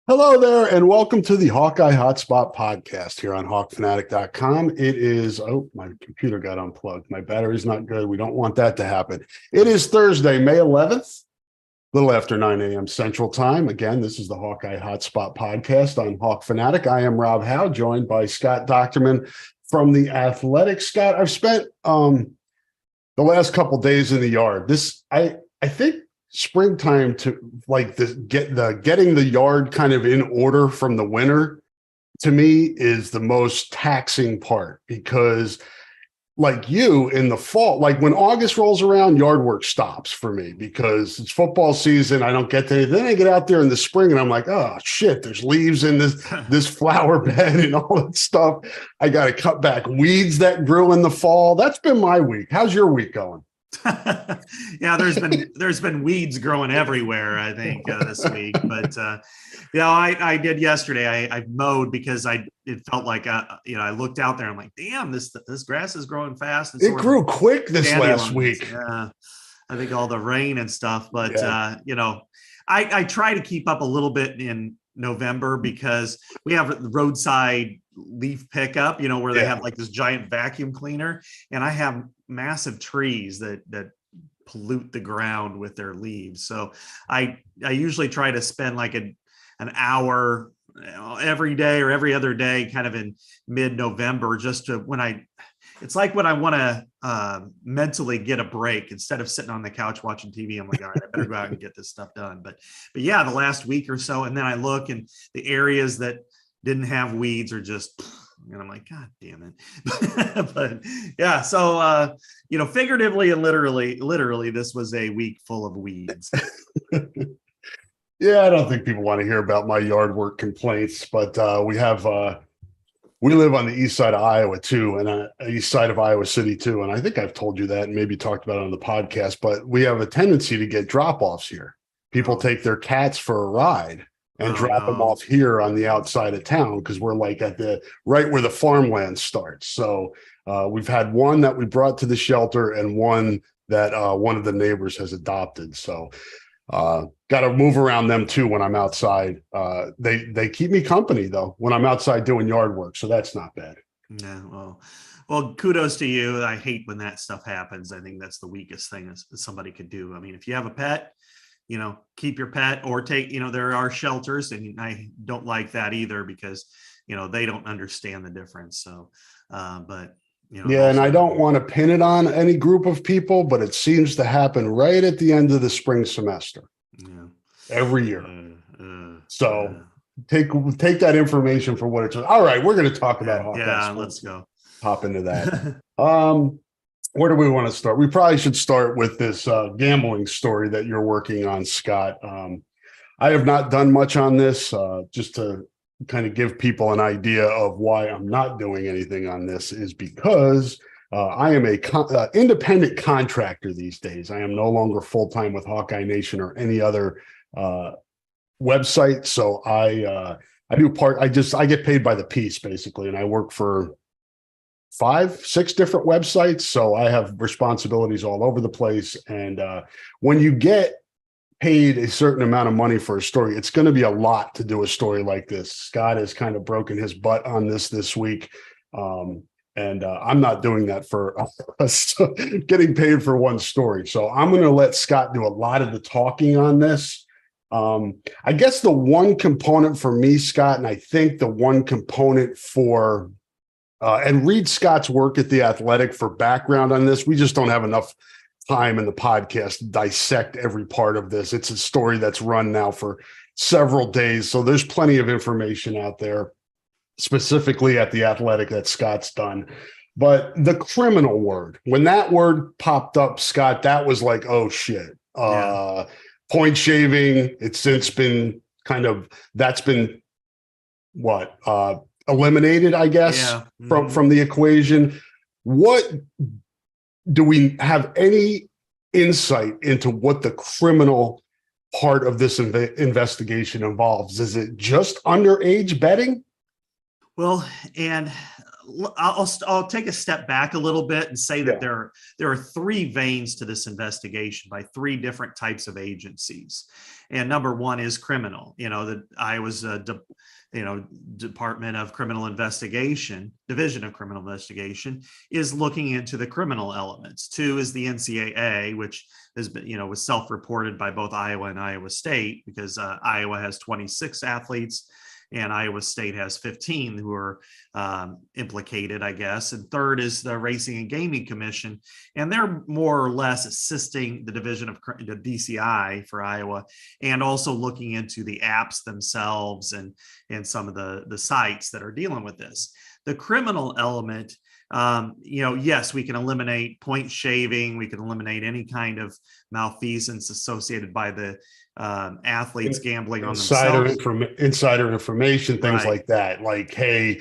Hello there, and welcome to the Hawkeye Hotspot podcast here on hawkfanatic.com. It is, my computer got unplugged. My battery's not good. We don't want that to happen. It is Thursday, May 11th, a little after 9 a.m. Central Time. Again, this is the Hawkeye Hotspot podcast on Hawk Fanatic. I am Rob Howe, joined by Scott Docterman from The Athletic. Scott, I've spent the last couple days in the yard. I think springtime to like this getting the yard kind of in order from the winter to me is the most taxing part, because like you in the fall, like when August rolls around, yard work stops for me because it's football season. I don't get to it. Then I get out there in the spring and I'm like, oh shit, there's leaves in this flower bed and all that stuff. I got to cut back weeds that grew in the fall. That's been my week. How's your week going? Yeah, there's been weeds growing everywhere, I think, this week. But I did yesterday. I mowed because it felt like I looked out there. I'm like, damn, this grass is growing fast. It grew quick this last week. Yeah, I think all the rain and stuff. But yeah. I try to keep up a little bit in November because we have roadside leaf pickup, where they have like this giant vacuum cleaner, and I have massive trees that pollute the ground with their leaves. So I usually try to spend like an hour every day or every other day, kind of in mid-November, just to it's like when I want to mentally get a break instead of sitting on the couch watching TV. I'm like, all right, I better go out and get this stuff done. But yeah, the last week or so, and then I look, and the areas that didn't have weeds are just, and I'm like, God damn it. But yeah, so figuratively and literally, this was a week full of weeds. Yeah, I don't think people want to hear about my yard work complaints, but we live on the east side of Iowa too, and east side of Iowa City too. And I think I've told you that and maybe talked about it on the podcast, but we have a tendency to get drop-offs here. People take their cats for a ride and drop them off here on the outside of town, because we're like at right where the farmland starts. So we've had one that we brought to the shelter and one that one of the neighbors has adopted. So got to move around them too when I'm outside. They keep me company though when I'm outside doing yard work, so that's not bad. Yeah, well, kudos to you. I hate when that stuff happens. I think that's the weakest thing somebody could do. I mean, if you have a pet, keep your pet, or take, there are shelters, and I don't like that either because, they don't understand the difference. So, but, yeah, and I don't want to pin it on any group of people, but it seems to happen right at the end of the spring semester. Yeah. Every year. So take that information for what it's. All right, we're going to talk about Hawkeye. Yeah, let's go. Hop into that. Where do we want to start? We probably should start with this gambling story that you're working on, Scott. I have not done much on this, just to kind of give people an idea of why I'm not doing anything on this is because I am a independent contractor these days. I am no longer full-time with Hawkeye Nation or any other website. So I get paid by the piece basically, and I work for 5-6 different websites. So I have responsibilities all over the place. And when you get paid a certain amount of money for a story, it's going to be a lot to do a story like this. Scott has kind of broken his butt on this week. And I'm not doing that for us, getting paid for one story. So I'm going to let Scott do a lot of the talking on this. I guess the one component for me, Scott, and I think the one component for and read Scott's work at The Athletic for background on this. We just don't have enough time in the podcast to dissect every part of this. It's a story that's run now for several days. So there's plenty of information out there, specifically at The Athletic, that Scott's done. But the criminal word, when that word popped up, Scott, that was like, oh shit. Point shaving, it's since been that's been eliminated, I guess, from the equation. What do we have any insight into what the criminal part of this investigation involves? Is it just underage betting? Well, and I'll take a step back a little bit and say that Yeah. there are three veins to this investigation by three different types of agencies. And number one is criminal. The Iowa's Department of Criminal Investigation, Division of Criminal Investigation, is looking into the criminal elements. Two is the NCAA, which has been, was self-reported by both Iowa and Iowa State, because Iowa has 26 athletes and Iowa State has 15 who are implicated, I guess. And third is the Racing and Gaming Commission, and they're more or less assisting the division of the DCI for Iowa, and also looking into the apps themselves and some of the sites that are dealing with this. The criminal element, yes, we can eliminate point shaving, we can eliminate any kind of malfeasance associated by the athletes gambling on themselves. Insider information, things Right. like that. Like, hey,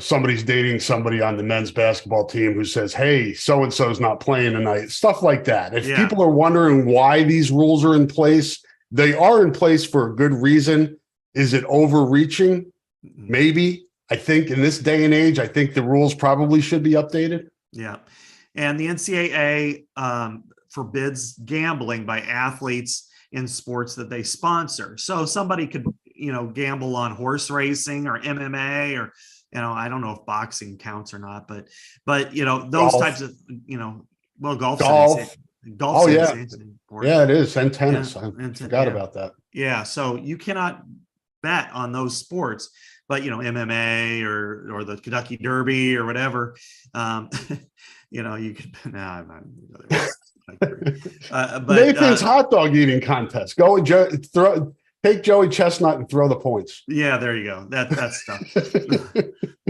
somebody's dating somebody on the men's basketball team who says, hey, so-and-so is not playing tonight, stuff like that. If people are wondering why these rules are in place, they are in place for a good reason. Is it overreaching? Maybe. I think in this day and age, I think the rules probably should be updated. Yeah. And the NCAA forbids gambling by athletes in sports that they sponsor. So somebody could, gamble on horse racing or MMA, or, I don't know if boxing counts or not, but those golf. Types of, golf. Oh, yeah. Yeah, it is. And tennis. Yeah. I forgot about that. Yeah. So you cannot bet on those sports, but MMA or the Kentucky Derby or whatever, you could. Nah, I'm not. But Nathan's hot dog eating contest. Go and take Joey Chestnut and throw the points. Yeah, there you go. That's stuff.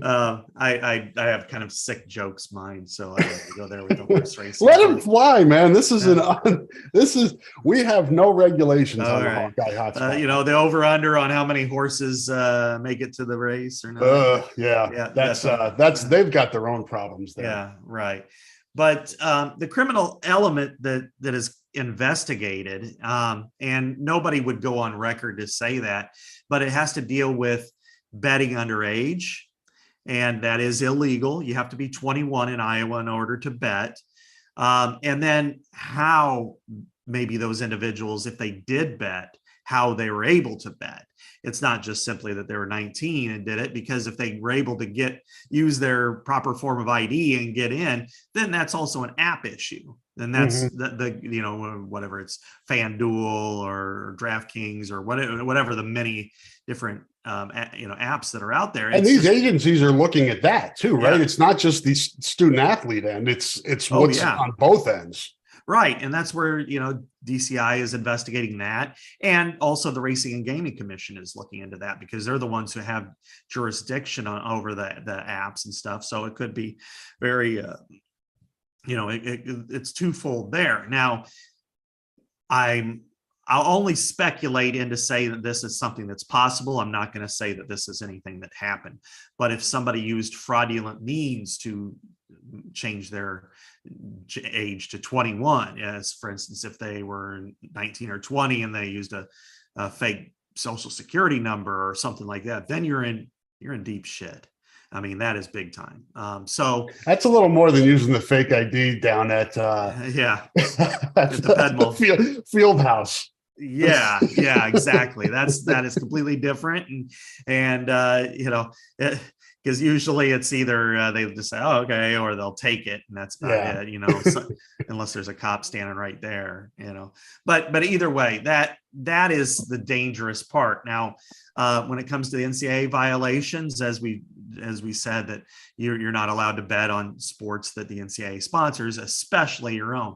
I have kind of sick jokes mind, so I have to go there with the horse racing. Let him fly, man. This is we have no regulations on the Hawkeye Hotspot. The over under on how many horses make it to the race or not. Yeah, that's they've got their own problems there. Yeah, right. But the criminal element that is investigated, and nobody would go on record to say that, but it has to deal with betting underage, and that is illegal. You have to be 21 in Iowa in order to bet. And then how maybe those individuals, if they did bet, how they were able to bet. It's not just simply that they were 19 and did it, because if they were able to use their proper form of ID and get in, then that's also an app issue. And that's whatever it's FanDuel or DraftKings or whatever the many different apps that are out there. And these agencies are looking at that too, right? Yeah. It's not just the student athlete end; it's what's on both ends. Right. And that's where, DCI is investigating that. And also the Racing and Gaming Commission is looking into that, because they're the ones who have jurisdiction over the apps and stuff. So it could be very, it's twofold there. Now, I'll only speculate into say that this is something that's possible. I'm not going to say that this is anything that happened. But if somebody used fraudulent means to change their age to 21, as for instance, if they were 19 or 20 and they used a fake social security number or something like that, then you're in deep shit. I mean, that is big time. So that's a little more than using the fake ID down at at the Pedmo field house. Yeah, exactly. That is completely different, and because usually it's either they just say, "Oh, okay," or they'll take it, and that's about it. So, unless there's a cop standing right there, But either way, that is the dangerous part. Now, when it comes to the NCAA violations, as we said, that you're not allowed to bet on sports that the NCAA sponsors, especially your own.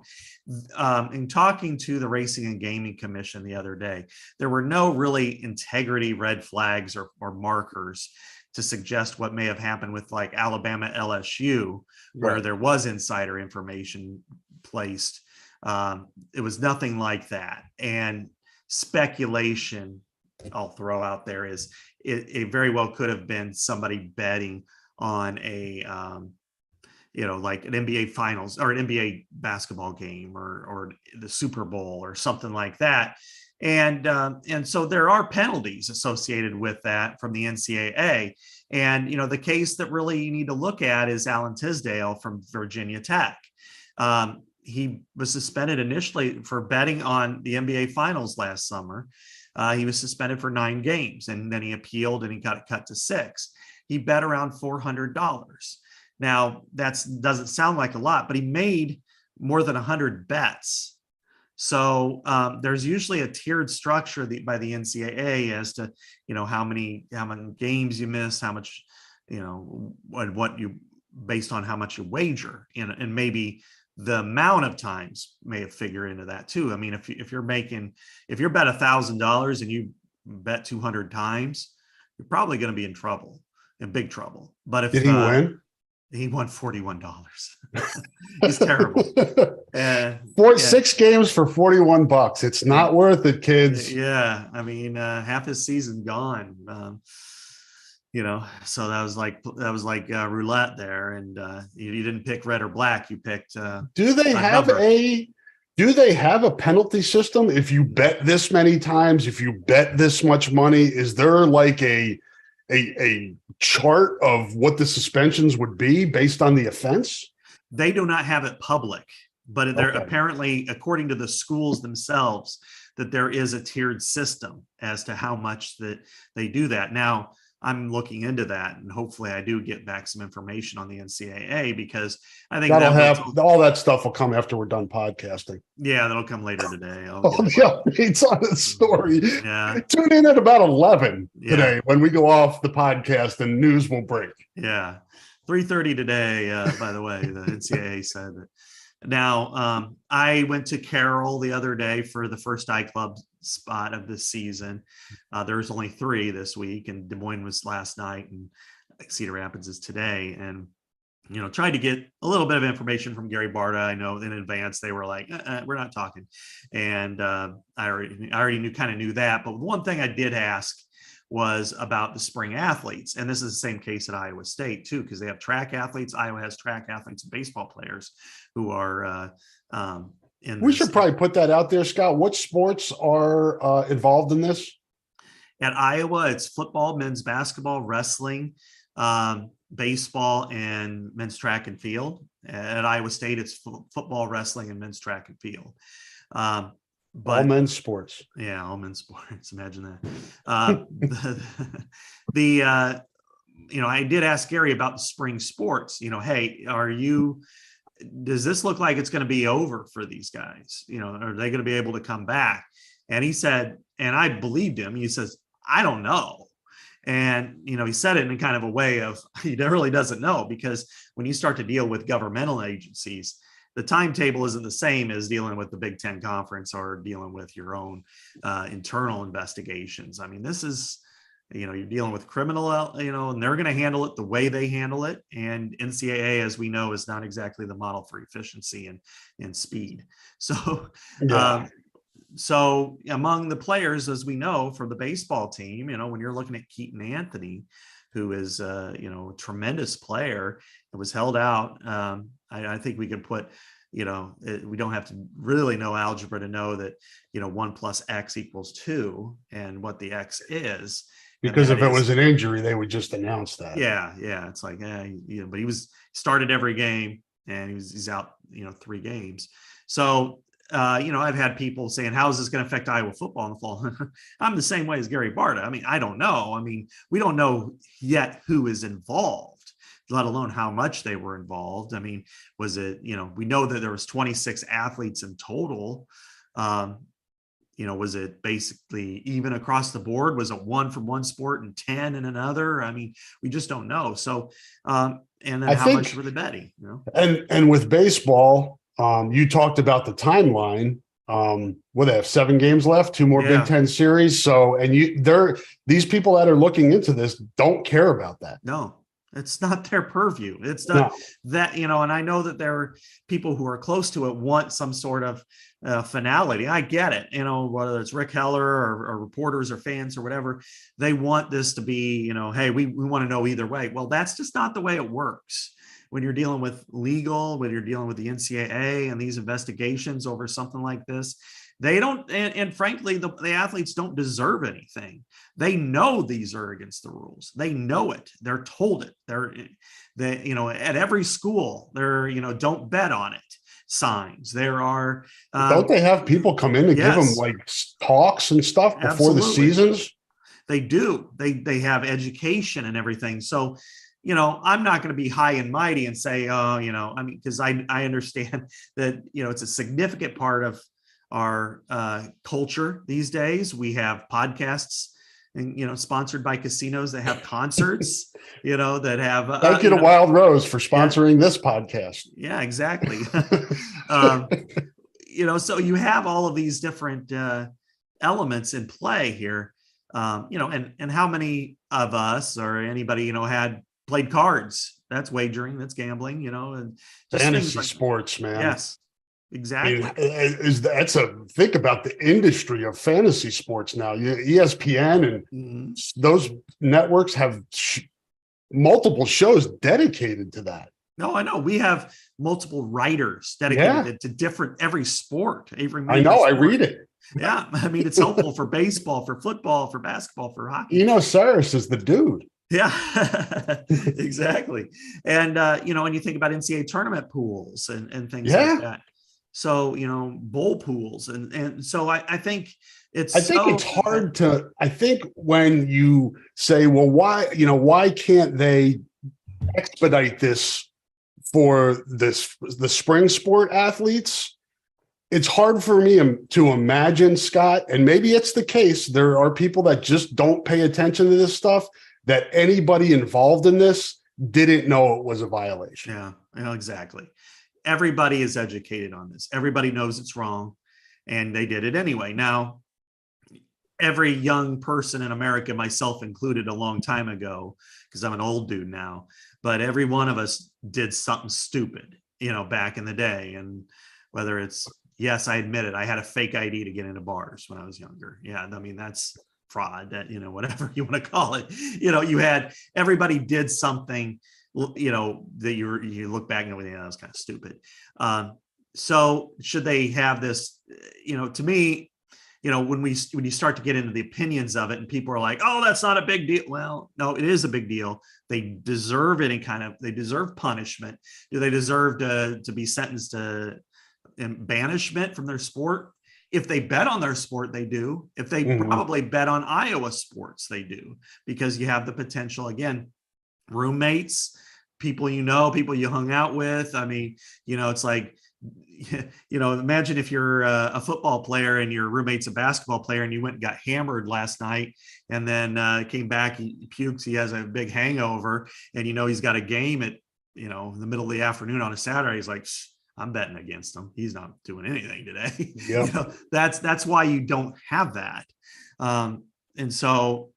In talking to the Racing and Gaming Commission the other day, there were no really integrity red flags or markers to suggest what may have happened with like Alabama LSU, where there was insider information placed. It was nothing like that. And speculation I'll throw out there is it very well could have been somebody betting on a like an NBA finals or an NBA basketball game or the Super Bowl or something like that. And so there are penalties associated with that from the NCAA. And, the case that really you need to look at is Alan Tisdale from Virginia Tech. He was suspended initially for betting on the NBA Finals last summer. He was suspended for 9 games, and then he appealed and he got it cut to 6. He bet around $400. Now, that doesn't sound like a lot, but he made more than 100 bets. So there's usually a tiered structure by the NCAA as to, how many games you miss, how much, what you, based on how much you wager, and maybe the amount of times may have figured into that too. I mean, if you're bet $1,000 and you bet 200 times, you're probably going to be in big trouble. But if did he win? He won $41. He's terrible. 6 games for $41. It's not worth it, kids. Yeah, I mean, half his season gone. So that was like roulette there, and you didn't pick red or black. You picked. Do they have a penalty system if you bet this many times? If you bet this much money, is there like a chart of what the suspensions would be based on the offense? They do not have it public, but they're apparently, according to the schools themselves, that there is a tiered system as to how much that they do that. Now, I'm looking into that, and hopefully I do get back some information on the NCAA, because I think all that stuff will come after we're done podcasting. Yeah, that'll come later today. It's on the story. Yeah. Tune in at about 11 today when we go off the podcast and news will break. Yeah. 3:30 today, by the way, the NCAA said that. Now, I went to Carroll the other day for the first iClub spot of the season. There's only 3 this week, and Des Moines was last night, and Cedar Rapids is today. And tried to get a little bit of information from Gary Barta. I know in advance they were like, we're not talking, and I already knew that. But one thing I did ask was about the spring athletes, and this is the same case at Iowa State too, because they have track athletes. Iowa has track athletes and baseball players who are we should probably put that out there, Scott. What sports are involved in this? At Iowa, it's football, men's basketball, wrestling, baseball, and men's track and field. At Iowa State, it's football, wrestling, and men's track and field. But all men's sports. Yeah, all men's sports. Imagine that. I did ask Gary about the spring sports. Hey, does this look like it's going to be over for these guys? Are they going to be able to come back? And he said, and I believed him, he says, I don't know. And, he said it in kind of a way of, he really doesn't know, because when you start to deal with governmental agencies, the timetable isn't the same as dealing with the Big Ten Conference or dealing with your own internal investigations. I mean, this is, you're dealing with criminal, and they're going to handle it the way they handle it. And NCAA, as we know, is not exactly the model for efficiency and speed. So, so among the players, as we know, for the baseball team, when you're looking at Keaton Anthony, who is, a tremendous player, it was held out. I think we can put, we don't have to really know algebra to know that, 1 + X = 2, and what the X is. Because if it was an injury, they would just announce that. Yeah. It's like, but he started every game, and he's out, 3 games. So, I've had people saying, how is this going to affect Iowa football in the fall? I'm the same way as Gary Barta. I mean, I don't know. I mean, we don't know yet who is involved, let alone how much they were involved. I mean, was it, we know that there was 26 athletes in total. Was it basically even across the board? Was it 1 from one sport and 10 in another? I mean, we just don't know. So, and then how much were they betting? And with baseball, you talked about the timeline. They have 7 games left, 2 more Big Ten series. So, and these people that are looking into this don't care about that. No, it's not their purview. It's not that, and I know that there are people who are close to it want some sort of finality. I get it. Whether it's Rick Heller or reporters or fans or whatever, they want this to be, hey, we want to know either way. Well, that's just not the way it works. When you're dealing with legal, when you're dealing with the NCAA and these investigations over something like this, They don't, and frankly, the athletes don't deserve anything. They know these are against the rules. They know it. They're told it. They, at every school, don't bet on it signs. There are. Don't they have people come in to give them Yes, like talks and stuff before the absolutely. seasons? They do. They have education and everything. So, I'm not going to be high and mighty and say, because I understand that, it's a significant part of our culture these days. We have podcasts and, sponsored by casinos that have concerts, that have. Thank you to Wild Rose for sponsoring this podcast. Yeah, exactly. So you have all of these different elements in play here. And how many of us or anybody, had played cards? That's wagering, that's gambling, and just fantasy sports, man. Yes, exactly. Think about the industry of fantasy sports now. ESPN and those networks have multiple shows dedicated to that. No, I know. We have multiple writers dedicated to every sport. I know. I read it. Yeah. I mean, it's helpful for baseball, for football, for basketball, for hockey. Cyrus is the dude. Yeah, exactly. And, and you think about NCAA tournament pools and things like that. So, bowl pools. And so I think it's hard to, I think when you say, well, why can't they expedite this for the spring sport athletes? It's hard for me to imagine, Scott, and maybe it's the case. There are people that just don't pay attention to this stuff, that anybody involved in this didn't know it was a violation. Yeah, exactly. Everybody is educated on this. Everybody knows it's wrong, and they did it anyway. Now, every young person in America, myself included, a long time ago, because I'm an old dude now, but every one of us did something stupid, back in the day. And whether it's, yes, I admit it, I had a fake ID to get into bars when I was younger. Yeah, I mean, that's fraud, that, whatever you want to call it. Everybody did something, that you look back and go, yeah, that was kind of stupid. So should they have this, to me, when you start to get into the opinions of it and people are like, oh, that's not a big deal. Well, no, it is a big deal. They deserve they deserve punishment. Do they deserve to be sentenced to banishment from their sport? If they bet on their sport, they do. If they probably bet on Iowa sports, they do, because you have the potential, again, roommates, people people you hung out with. I mean, it's like, imagine if you're a football player and your roommate's a basketball player and you went and got hammered last night and then came back, he pukes, he has a big hangover, and he's got a game at in the middle of the afternoon on a Saturday. He's like, I'm betting against him. He's not doing anything today. Yep. That's why you don't have that. And so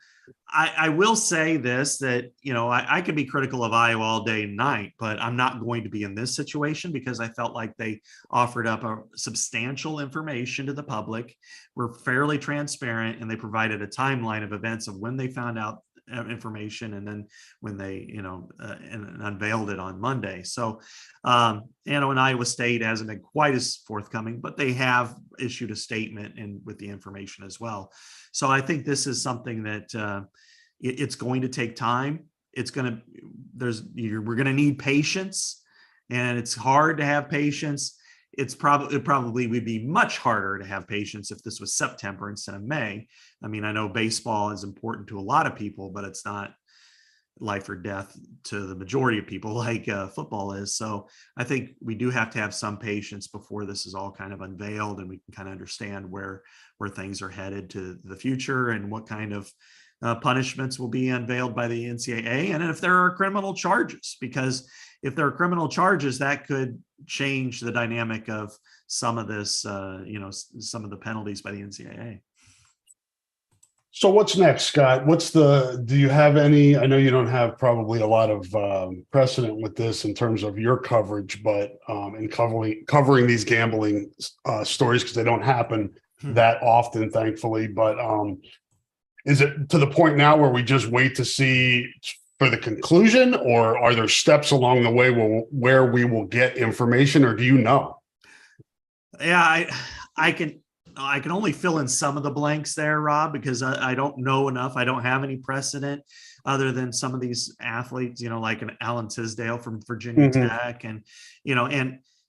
I will say this, that, I could be critical of Iowa all day and night, but I'm not going to be in this situation, because I felt like they offered up a substantial information to the public, were fairly transparent, and they provided a timeline of events of when they found out information and then when they and unveiled it on Monday. So and Iowa State hasn't been quite as forthcoming, but they have issued a statement and with the information as well. So I think this is something that it's going to take time. We're going to need patience, and it's hard to have patience. It probably would be much harder to have patience if this was September instead of May. I mean, I know baseball is important to a lot of people, but it's not life or death to the majority of people like football is. So I think we do have to have some patience before this is all kind of unveiled, and we can kind of understand where things are headed to the future, and what kind of punishments will be unveiled by the NCAA, and if there are criminal charges, because if there are criminal charges, that could change the dynamic of some of this, some of the penalties by the NCAA. So what's next, Scott? Do you have any, I know you don't have probably a lot of precedent with this in terms of your coverage, but in covering these gambling stories, because they don't happen that often, thankfully, but is it to the point now where we just wait to see for the conclusion, or are there steps along the way where we will get information, or do you know? Yeah, I can I can only fill in some of the blanks there, Rob, because I don't know enough. I don't have any precedent other than some of these athletes, like an Alan Tisdale from Virginia Mhm. Tech, and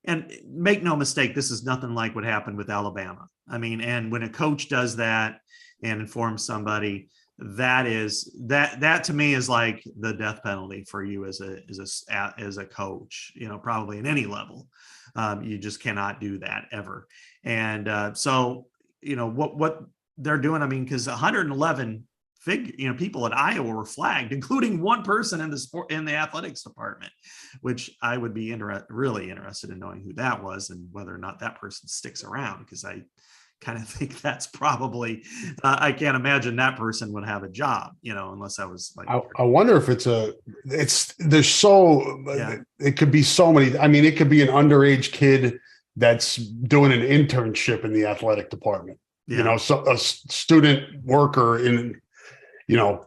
and make no mistake, this is nothing like what happened with Alabama. I mean, and when a coach does that and informs somebody, that to me is like the death penalty for you as a coach, probably at any level. You just cannot do that ever. And so, what they're doing, I mean, because 111 people at Iowa were flagged, including one person in the athletics department, which I would be really interested in knowing who that was and whether or not that person sticks around, because I kind of think that's probably I can't imagine that person would have a job, unless I was like, I wonder if there's so, yeah, it could be so many. I mean, it could be an underage kid that's doing an internship in the athletic department, yeah, so a student worker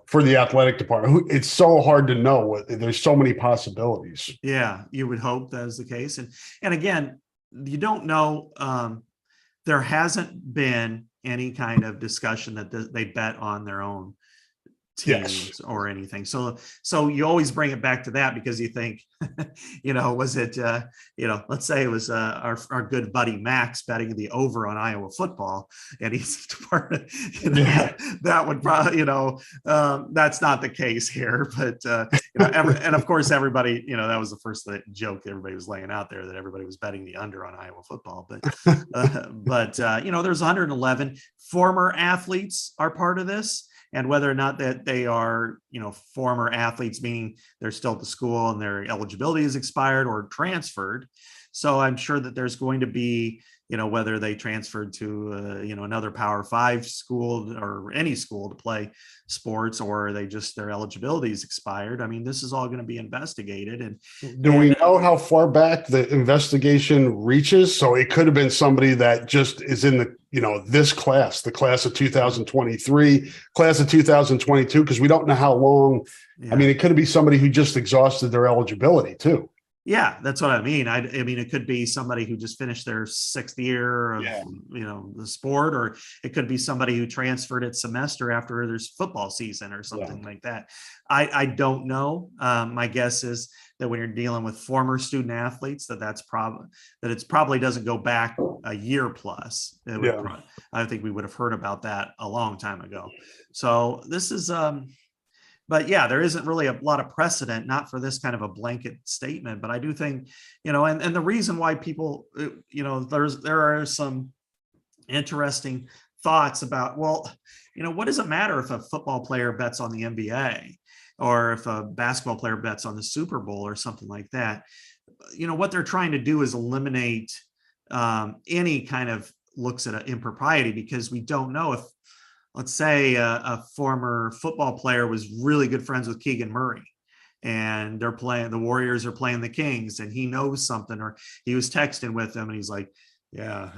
for the athletic department. It's so hard to know. There's so many possibilities. yeah. You would hope that is the case, and again, you don't know. There hasn't been any kind of discussion that they bet on their own Yes. teams or anything. So you always bring it back to that, because you think, was it, let's say it was our good buddy Max betting the over on Iowa football, and he's Yeah. that would probably, that's not the case here, but and of course everybody, that was the first joke everybody was laying out there, that everybody was betting the under on Iowa football, but there's 111 former athletes are part of this. And whether or not that they are, former athletes, meaning they're still at the school and their eligibility is expired, or transferred. So I'm sure that there's going to be, whether they transferred to, another Power 5 school or any school to play sports, or their eligibility is expired. I mean, this is all going to be investigated. Do we know how far back the investigation reaches? So it could have been somebody that just is in this class, the class of 2023, class of 2022, because we don't know how long. Yeah. I mean, it could be somebody who just exhausted their eligibility too. Yeah, that's what I mean. I mean, it could be somebody who just finished their 6th year of, the sport, or it could be somebody who transferred its semester after there's football season or something like that. I don't know. My guess is that when you're dealing with former student athletes, that it probably doesn't go back a year plus. I think we would have heard about that a long time ago. So this is, but yeah, there isn't really a lot of precedent, not for this kind of a blanket statement, but I do think, and the reason why people, there are some interesting thoughts about, well, what does it matter if a football player bets on the NBA, or if a basketball player bets on the Super Bowl or something like that? What they're trying to do is eliminate any kind of looks at an impropriety, because we don't know if, let's say a former football player was really good friends with Keegan Murray, and the Warriors are playing the Kings, and he knows something, or he was texting with them and he's like, yeah,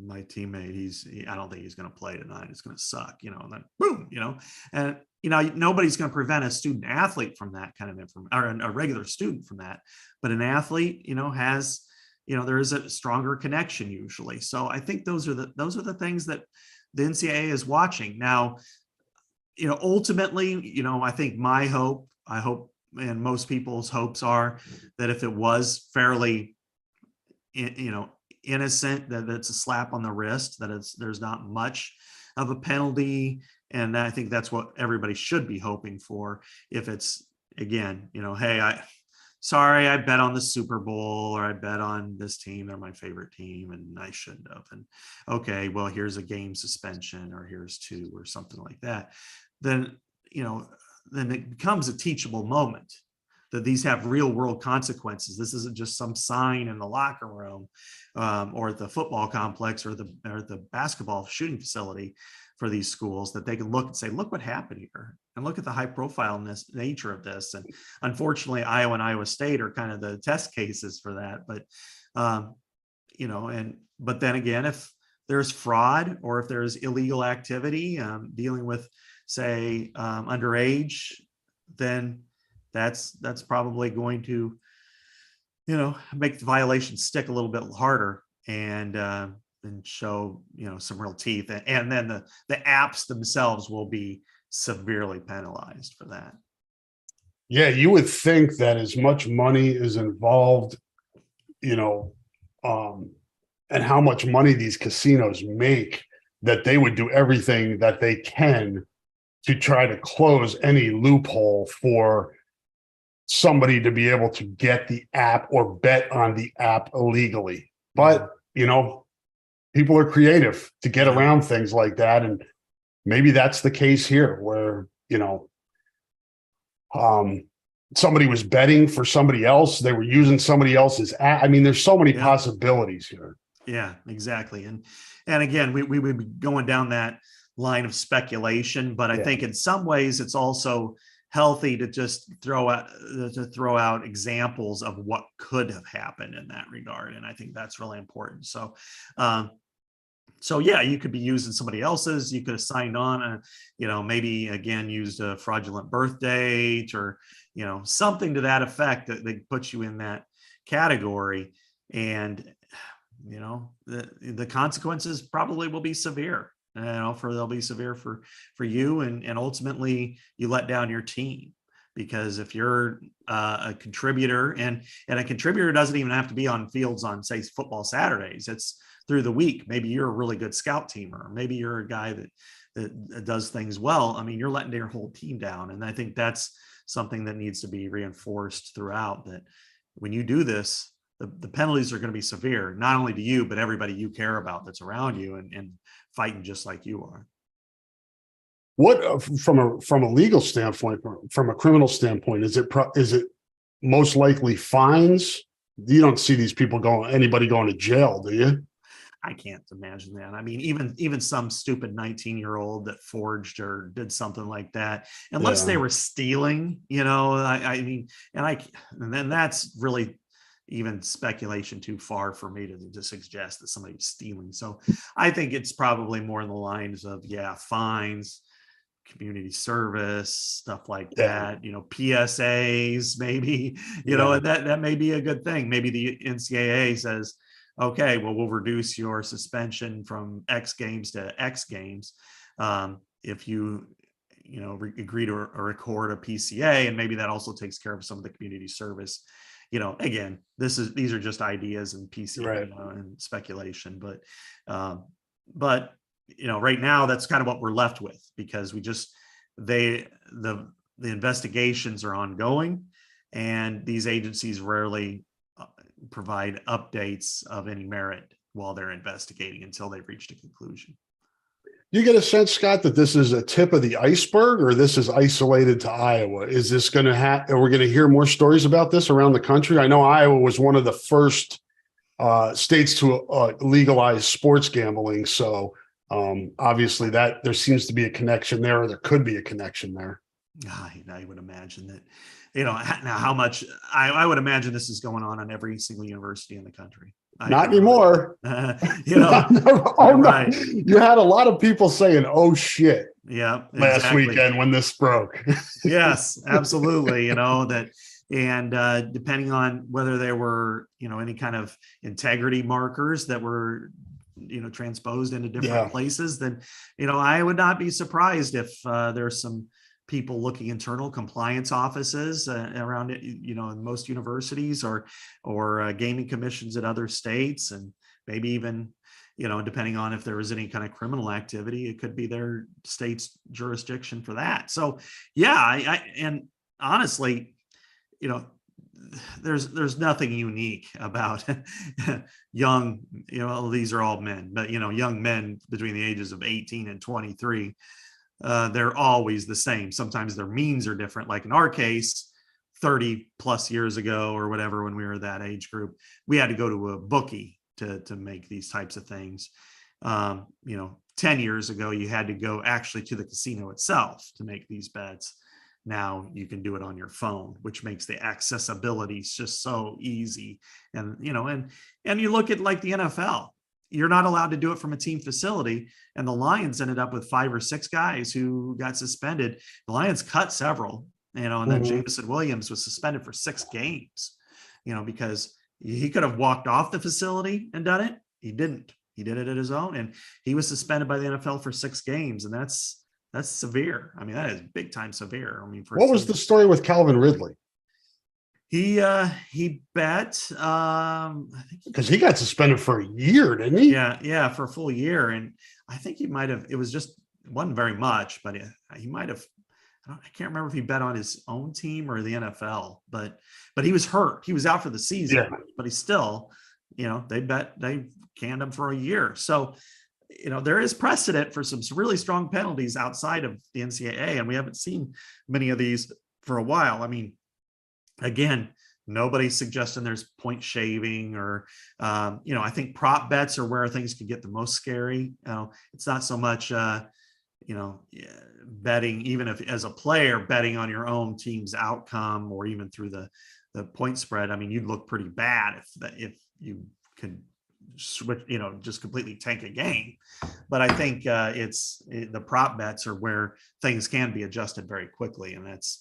my teammate, I don't think he's going to play tonight. It's going to suck, and then boom, and, nobody's going to prevent a student athlete from that kind of information, or a regular student from that. But an athlete, has, there is a stronger connection usually. So I think those are the things that the NCAA is watching now. Ultimately, I think I hope, and most people's hopes are that if it was fairly, innocent, that it's a slap on the wrist, that there's not much of a penalty. And I think that's what everybody should be hoping for. If it's, again, hey, sorry, I bet on the Super Bowl, or I bet on this team, they're my favorite team, and I shouldn't have. And okay, well, here's a game suspension, or here's 2, or something like that. Then, then it becomes a teachable moment, that these have real world consequences. This isn't just some sign in the locker room, or at the football complex, or the basketball shooting facility for these schools, that they can look and say, look what happened here, and look at the high profile nature of this. And unfortunately, Iowa and Iowa State are kind of the test cases for that. But, but then again, if there's fraud, or if there's illegal activity, dealing with, say, underage, then that's probably going to, make the violation stick a little bit harder. And and show, some real teeth. And then the apps themselves will be severely penalized for that. Yeah, you would think that as much money is involved, you know, and how much money these casinos make, that they would do everything that they can to try to close any loophole for somebody to be able to get the app or bet on the app illegally. But, people are creative to get around things like that. And maybe that's the case here where, somebody was betting for somebody else. They were using somebody else's app. I mean, there's so many possibilities here. Yeah, exactly. And again, we would be going down that line of speculation, but I think in some ways it's also healthy to just throw out examples of what could have happened in that regard. And I think that's really important. So yeah, you could be using somebody else's, you could have signed on, maybe again, used a fraudulent birth date or, something to that effect that puts you in that category. And, the consequences probably will be severe, they'll be severe for you. And ultimately you let down your team, because if you're a contributor and a contributor doesn't even have to be on fields on, say, football Saturdays, it's through the week. Maybe you're a really good scout teamer, or maybe you're a guy that does things well. I mean, you're letting your whole team down. And I think that's something that needs to be reinforced throughout, that when you do this, the penalties are going to be severe, not only to you, but everybody you care about that's around you and fighting just like you are. What, from a legal standpoint, from a criminal standpoint, is it most likely fines? You don't see these people anybody going to jail, do you? I can't imagine that. I mean, even some stupid 19-year-old that forged or did something like that, unless they were stealing, I mean, and then that's really even speculation too far for me to suggest that somebody was stealing. So I think it's probably more in the lines of, fines, community service, stuff like that, PSAs, maybe, that may be a good thing. Maybe the NCAA says, okay, well, we'll reduce your suspension from X games to X games if you agree to record a PCA, and maybe that also takes care of some of the community service. Again, these are just ideas and PCA and speculation, but right now that's kind of what we're left with, because the investigations are ongoing, and these agencies rarely provide updates of any merit while they're investigating until they've reached a conclusion. You get a sense, Scott, that this is a tip of the iceberg, or this is isolated to Iowa? Is this going to are we going to hear more stories about this around the country? I know Iowa was one of the first states to legalize sports gambling. So obviously that there seems to be a connection there, or there could be a connection there. I would imagine that, now how much I would imagine this is going on every single university in the country. Not anymore. Right. You had a lot of people saying, "Oh shit." Yeah. Last weekend when this broke. Yes, absolutely. And depending on whether there were, any kind of integrity markers that were, transposed into different places, then, I would not be surprised if there's some people looking internal compliance offices around it, in most universities or gaming commissions at other states, and maybe even, depending on if there was any kind of criminal activity, it could be their state's jurisdiction for that. So, and honestly, there's nothing unique about young, these are all men, but, young men between the ages of 18 and 23. They're always the same. Sometimes their means are different. Like in our case, 30 plus years ago or whatever, when we were that age group, we had to go to a bookie to make these types of things. 10 years ago, you had to go actually to the casino itself to make these bets. Now you can do it on your phone, which makes the accessibility just so easy. And, and you look at like the NFL, you're not allowed to do it from a team facility. And the Lions ended up with 5 or 6 guys who got suspended. The Lions cut several, and then Jameson Williams was suspended for 6 games, because he could have walked off the facility and done it. He didn't. He did it at his own, and he was suspended by the NFL for 6 games, and that's severe. I mean, that is big time severe. I mean, for What was the story with Calvin Ridley? he bet I think Because he got suspended for a year, didn't he? yeah, for a full year, and I think he might have. It was just wasn't very much, but he might have. I can't remember if he bet on his own team or the NFL, but he was hurt. He was out for the season, but he still, they canned him for a year. So, there is precedent for some really strong penalties outside of the NCAA, and we haven't seen many of these for a while. I mean, again, nobody's suggesting there's point shaving or, I think prop bets are where things can get the most scary. It's not so much, betting, even if as a player betting on your own team's outcome or even through the point spread. I mean, you'd look pretty bad if you could switch, just completely tank a game. But I think it's the prop bets are where things can be adjusted very quickly, and that's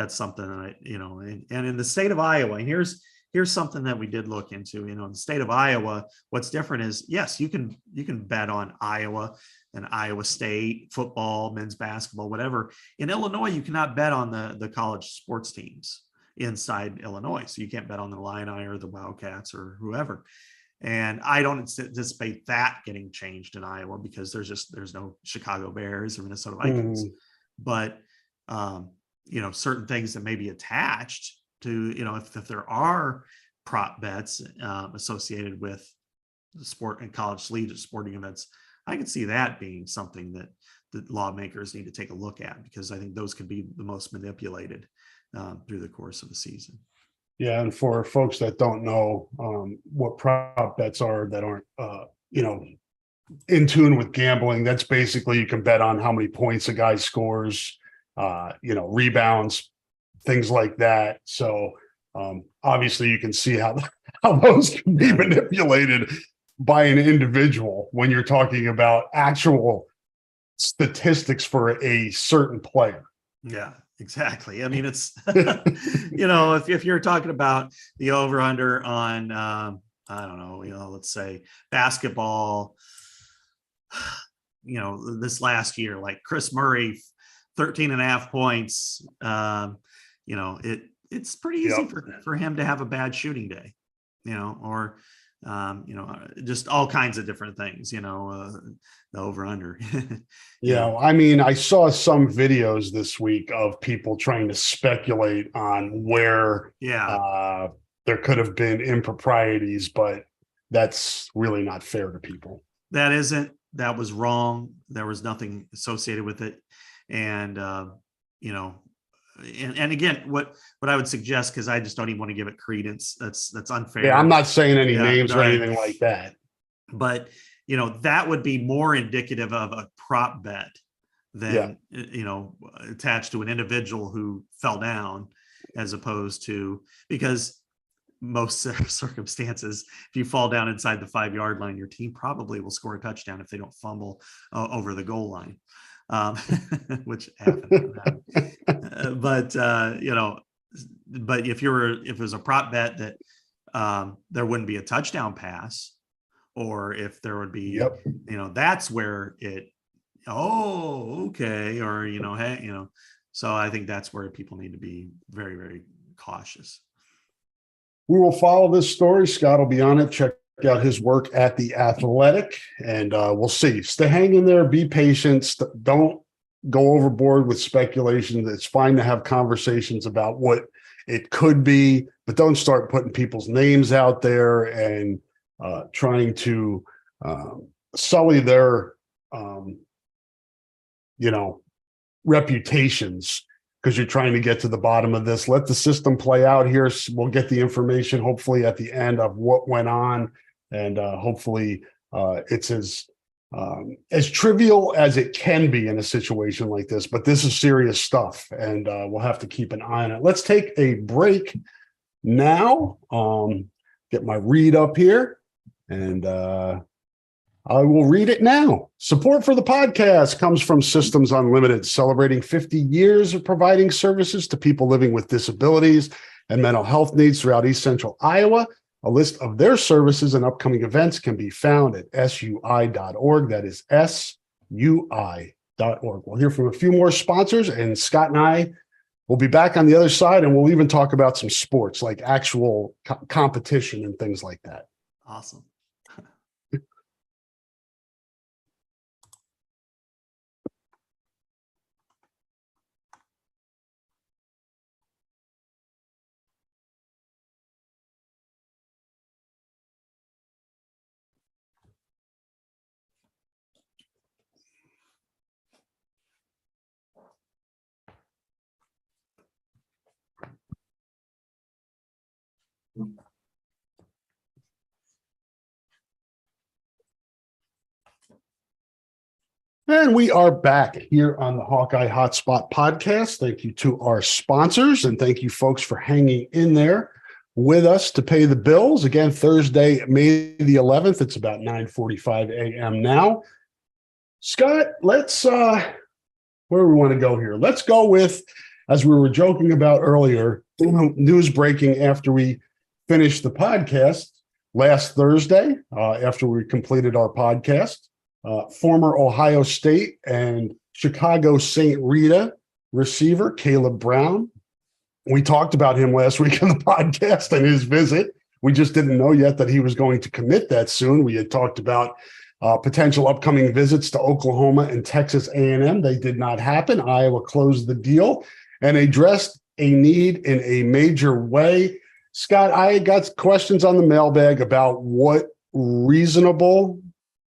something that and in the state of Iowa, and here's something that we did look into. In the state of Iowa, what's different is, yes, you can bet on Iowa and Iowa State football, men's basketball, whatever. In Illinois, you cannot bet on the college sports teams inside Illinois. So you can't bet on the Illini or the Wildcats or whoever. And I don't anticipate that getting changed in Iowa because there's no Chicago Bears or Minnesota Vikings. But certain things that may be attached to, if there are prop bets associated with the sport and college collegiate sporting events, I could see that being something that the lawmakers need to take a look at, because I think those could be the most manipulated through the course of the season. Yeah, and for folks that don't know what prop bets are that aren't, in tune with gambling, that's basically you can bet on how many points a guy scores, rebounds, things like that. So obviously you can see how those can be manipulated by an individual when you're talking about actual statistics for a certain player. Yeah, exactly. I mean, it's, if you're talking about the over under on, I don't know, let's say basketball, this last year, like Chris Murray, 13.5 points, it's pretty easy for him to have a bad shooting day, or, just all kinds of different things, the over under. I mean, I saw some videos this week of people trying to speculate on where there could have been improprieties, but that's really not fair to people. That was wrong. There was nothing associated with it. And, and again, what I would suggest, because I just don't even want to give it credence. That's unfair. Yeah, I'm not saying any names or anything like that. But, that would be more indicative of a prop bet than, attached to an individual who fell down, as opposed to, because most circumstances, if you fall down inside the 5-yard line, your team probably will score a touchdown if they don't fumble over the goal line. Which happened. But if it was a prop bet that there wouldn't be a touchdown pass, or if there would be, that's where it, okay, or hey, so I think that's where people need to be very, very cautious. We will follow this story. Scott will be on it. Check out his work at The Athletic, and we'll see. Stay hanging there. Be patient. Don't go overboard with speculation. It's fine to have conversations about what it could be, but don't start putting people's names out there and trying to sully their, reputations, because you're trying to get to the bottom of this. Let the system play out here. We'll get the information hopefully at the end of what went on, and hopefully it's as trivial as it can be in a situation like this. But this is serious stuff, and we'll have to keep an eye on it. Let's take a break now. Get my read up here, and I will read it now. Support for the podcast comes from Systems Unlimited, celebrating 50 years of providing services to people living with disabilities and mental health needs throughout East Central Iowa. A list of their services and upcoming events can be found at sui.org. That is sui.org. We'll hear from a few more sponsors, and Scott and I will be back on the other side, and we'll even talk about some sports, like actual competition and things like that. Awesome. And we are back here on the Hawkeye Hotspot podcast. Thank you to our sponsors, and thank you folks for hanging in there with us to pay the bills. Again, Thursday, May the 11th. It's about 9:45 a.m. now. Scott, let's where do we want to go here? Let's go with, as we were joking about earlier, news breaking after we finished the podcast last Thursday, after we completed our podcast. Former Ohio State and Chicago St. Rita receiver Caleb Brown. We talked about him last week on the podcast and his visit. We just didn't know yet that he was going to commit that soon. We had talked about potential upcoming visits to Oklahoma and Texas A&M. They did not happen. Iowa closed the deal and addressed a need in a major way. Scott, I got questions on the mailbag about what reasonable,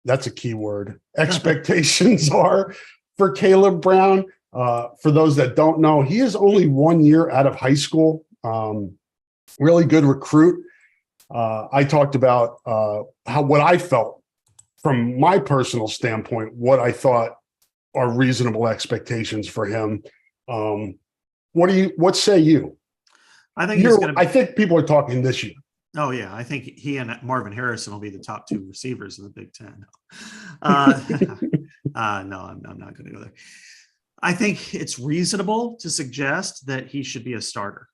that's a key word, expectations are for Caleb Brown. For those that don't know, he is only 1 year out of high school. Really good recruit. I talked about what I felt from my personal standpoint, what I thought are reasonable expectations for him. What say you? I think he's going to. I think people are talking this year. Oh yeah, I think he and Marvin Harrison will be the top two receivers in the Big Ten. No, I'm not going to go there. I think it's reasonable to suggest that he should be a starter,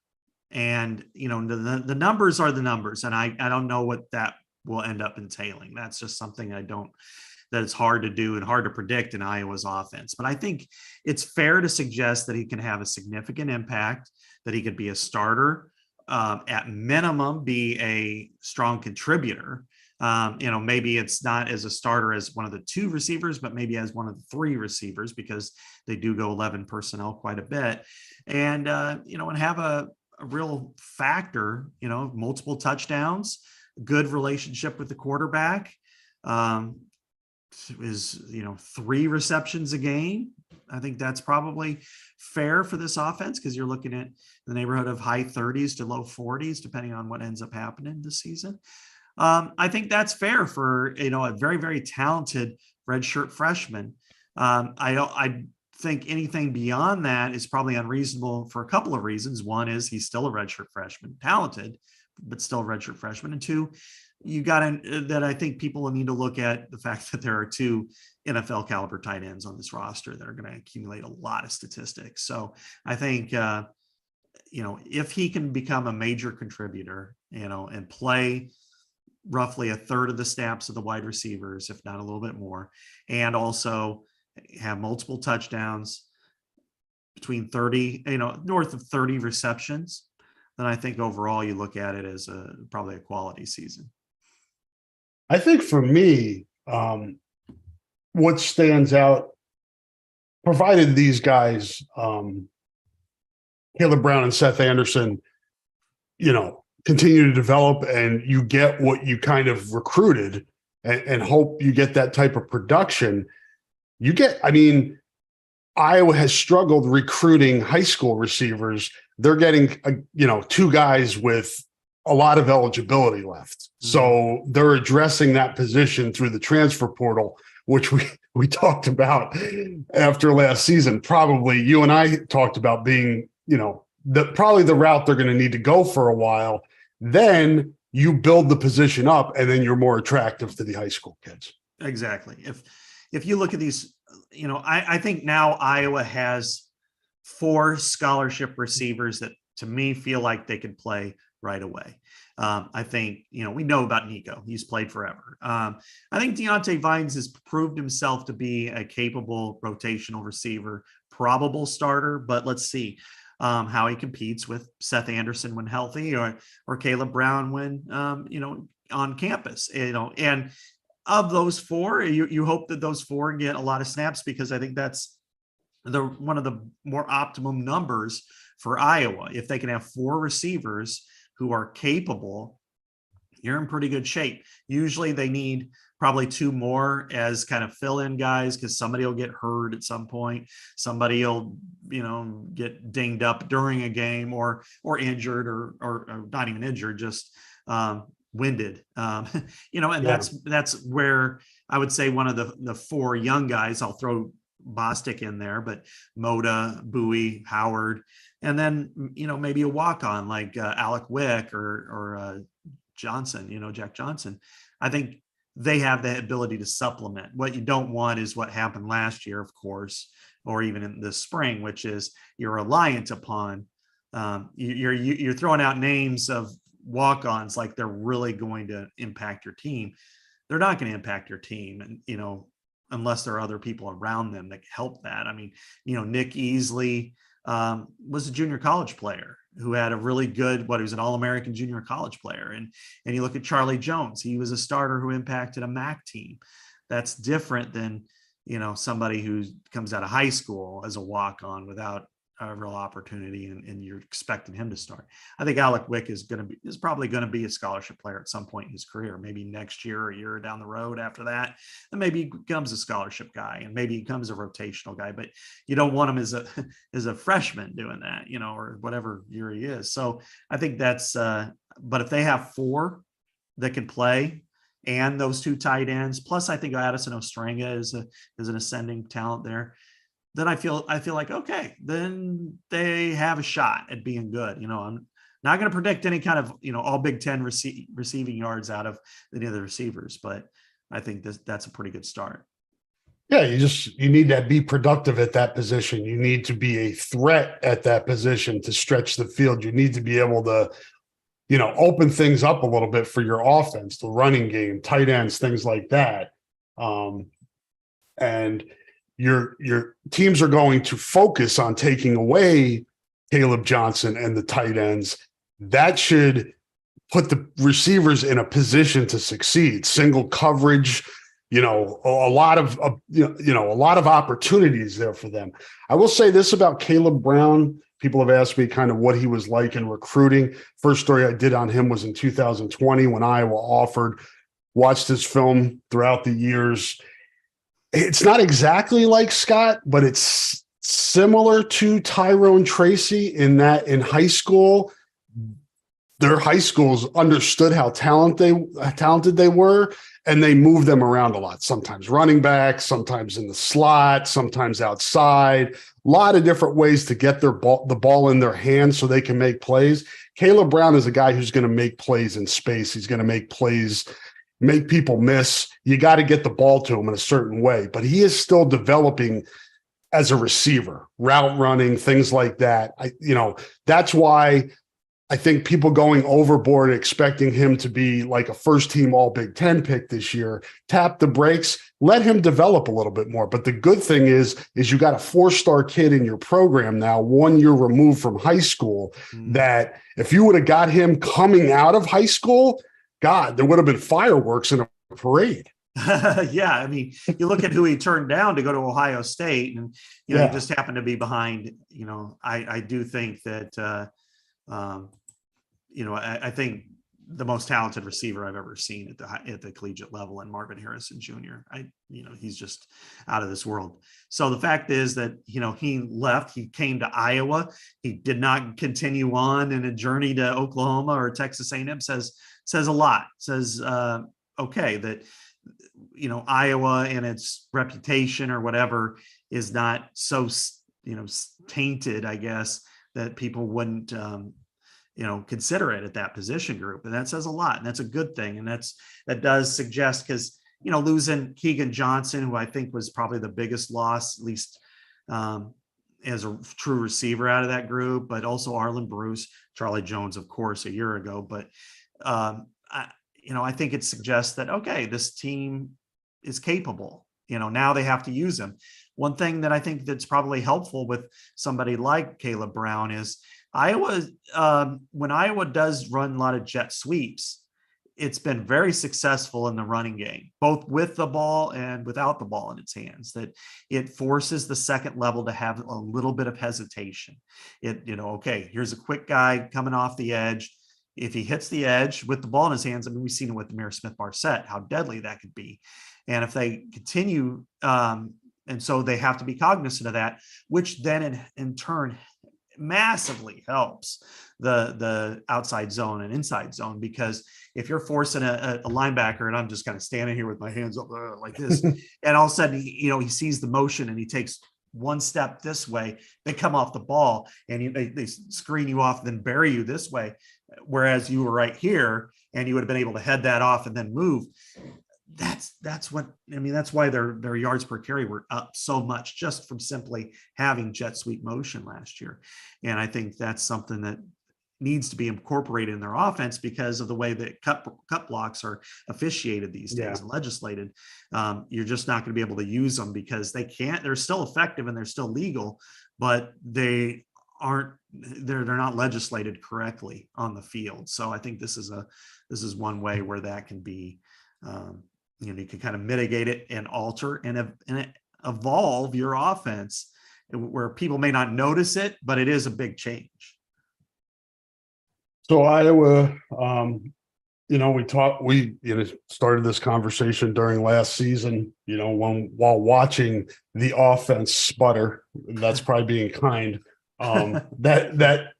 and the numbers are the numbers, and I don't know what that will end up entailing. That's just something that it's hard to do and hard to predict in Iowa's offense. But I think it's fair to suggest that he can have a significant impact, that he could be a starter. At minimum, be a strong contributor. Maybe it's not as a starter as one of the two receivers, but maybe as one of the three receivers, because they do go 11 personnel quite a bit. And have a real factor, multiple touchdowns, good relationship with the quarterback, is 3 receptions a game. I think that's probably fair for this offense, because you're looking at the neighborhood of high 30s to low 40s, depending on what ends up happening this season. I think that's fair for, a very, very talented redshirt freshman. I think anything beyond that is probably unreasonable for a couple of reasons. One is he's still a redshirt freshman, talented, but still a redshirt freshman. And two, I think people will need to look at the fact that there are 2 NFL caliber tight ends on this roster that are going to accumulate a lot of statistics. So I think, if he can become a major contributor, and play roughly a third of the snaps of the wide receivers, if not a little bit more, and also have multiple touchdowns, between 30, north of 30 receptions, then I think overall you look at it as probably a quality season. I think for me, what stands out, provided these guys, Caleb Brown and Seth Anderson, continue to develop and you get what you kind of recruited and hope you get that type of production, Iowa has struggled recruiting high school receivers. They're getting, 2 guys with a lot of eligibility left. Mm-hmm. So they're addressing that position through the transfer portal, which we talked about after last season. Probably you and I talked about being, probably the route they're going to need to go for a while. Then you build the position up and then you're more attractive to the high school kids. Exactly. If you look at these, I think now Iowa has 4 scholarship receivers that to me feel like they could play right away. I think, we know about Nico. He's played forever. I think Deontay Vines has proved himself to be a capable rotational receiver, probable starter, but let's see how he competes with Seth Anderson when healthy, or Caleb Brown when, on campus, and of those four, you hope that those four get a lot of snaps, because I think that's one of the more optimum numbers for Iowa. If they can have four receivers who are capable, you're in pretty good shape. Usually they need probably two more as kind of fill-in guys, because somebody will get hurt at some point. Somebody will, get dinged up during a game, or injured, or not even injured, just winded. And that's where I would say one of the four young guys, I'll throw Bostic in there, but Moda, Bowie, Howard, and then maybe a walk-on like Alec Wick or Johnson, Jack Johnson. I think they have the ability to supplement. What you don't want is what happened last year, of course, or even in the spring, which is you're reliant upon you're throwing out names of walk-ons like they're really going to impact your team. They're not going to impact your team, and unless there are other people around them that help that. I mean, Nick Easley was a junior college player who had a really good, he was an All-American junior college player. And you look at Charlie Jones, he was a starter who impacted a MAC team. That's different than, somebody who comes out of high school as a walk-on without a real opportunity, and you're expecting him to start. I think Alec Wick is probably going to be a scholarship player at some point in his career, maybe next year or a year down the road after that. And maybe he becomes a scholarship guy, and maybe he becomes a rotational guy, but you don't want him as a freshman doing that, or whatever year he is. So I think that's, but if they have four that can play, and those two tight ends, plus I think Addison Ostrenga is an ascending talent there, then I feel like, okay, then they have a shot at being good. I'm not going to predict any kind of, all Big Ten receiving yards out of any of the receivers, but I think that's a pretty good start. Yeah, you need to be productive at that position. You need to be a threat at that position to stretch the field. You need to be able to, open things up a little bit for your offense, the running game, tight ends, things like that. And your teams are going to focus on taking away Caleb Johnson and the tight ends. That should put the receivers in a position to succeed. Single coverage, a lot of opportunities there for them. I will say this about Caleb Brown. People have asked me kind of what he was like in recruiting. First story I did on him was in 2020 when Iowa offered. Watched his film throughout the years. It's not exactly like Scott, but it's similar to Tyrone Tracy in that in high school, their high schools understood how talented they were, and they moved them around a lot. Sometimes running back, sometimes in the slot, sometimes outside. A lot of different ways to get the ball in their hands so they can make plays. Caleb Brown is a guy who's going to make plays in space. He's going to make plays, make people miss. You got to get the ball to him in a certain way, but he is still developing as a receiver, route running, things like that. That's why I think people going overboard expecting him to be like a first team all Big Ten pick this year, tap the brakes, let him develop a little bit more. But the good thing is you got a 4-star kid in your program now, 1 year removed from high school, that if you would have got him coming out of high school, God, there would have been fireworks in a parade. Yeah, I mean, you look at who he turned down to go to Ohio State, and he just happened to be behind. I do think that I think the most talented receiver I've ever seen at the collegiate level, and Marvin Harrison Jr. He's just out of this world. So the fact is that he left. He came to Iowa. He did not continue on in a journey to Oklahoma or Texas A&M. Says a lot. Says okay, that Iowa and its reputation or whatever is not so tainted, I guess, that people wouldn't consider it at that position group. And that says a lot, and that's a good thing. And that does suggest, because losing Keegan Johnson, who I think was probably the biggest loss, at least as a true receiver out of that group, but also Arlen Bruce, Charlie Jones, of course, a year ago. But I think it suggests that, okay, this team is capable. Now they have to use them. One thing that I think that's probably helpful with somebody like Caleb Brown is Iowa, when Iowa does run a lot of jet sweeps, it's been very successful in the running game, both with the ball and without the ball in its hands, that it forces the second level to have a little bit of hesitation. Okay, here's a quick guy coming off the edge. If he hits the edge with the ball in his hands, I mean, we've seen it with Amir Smith-Barset, how deadly that could be. And if they continue, and so they have to be cognizant of that, which then in turn massively helps the outside zone and inside zone, because if you're forcing a linebacker, and I'm just kind of standing here with my hands up like this, and all of a sudden he sees the motion and he takes one step this way, they come off the ball and they screen you off, then bury you this way, whereas you were right here and you would have been able to head that off and then move. That's why their yards per carry were up so much, just from simply having jet sweep motion last year. And I think that's something that needs to be incorporated in their offense because of the way that cut blocks are officiated these days and legislated. You're just not going to be able to use them because they're still effective and they're still legal, but they're not legislated correctly on the field. So I think this is one way where that can be, you can kind of mitigate it and alter and evolve your offense where people may not notice it, but it is a big change. So Iowa, we started this conversation during last season, while watching the offense sputter. That's probably being kind. That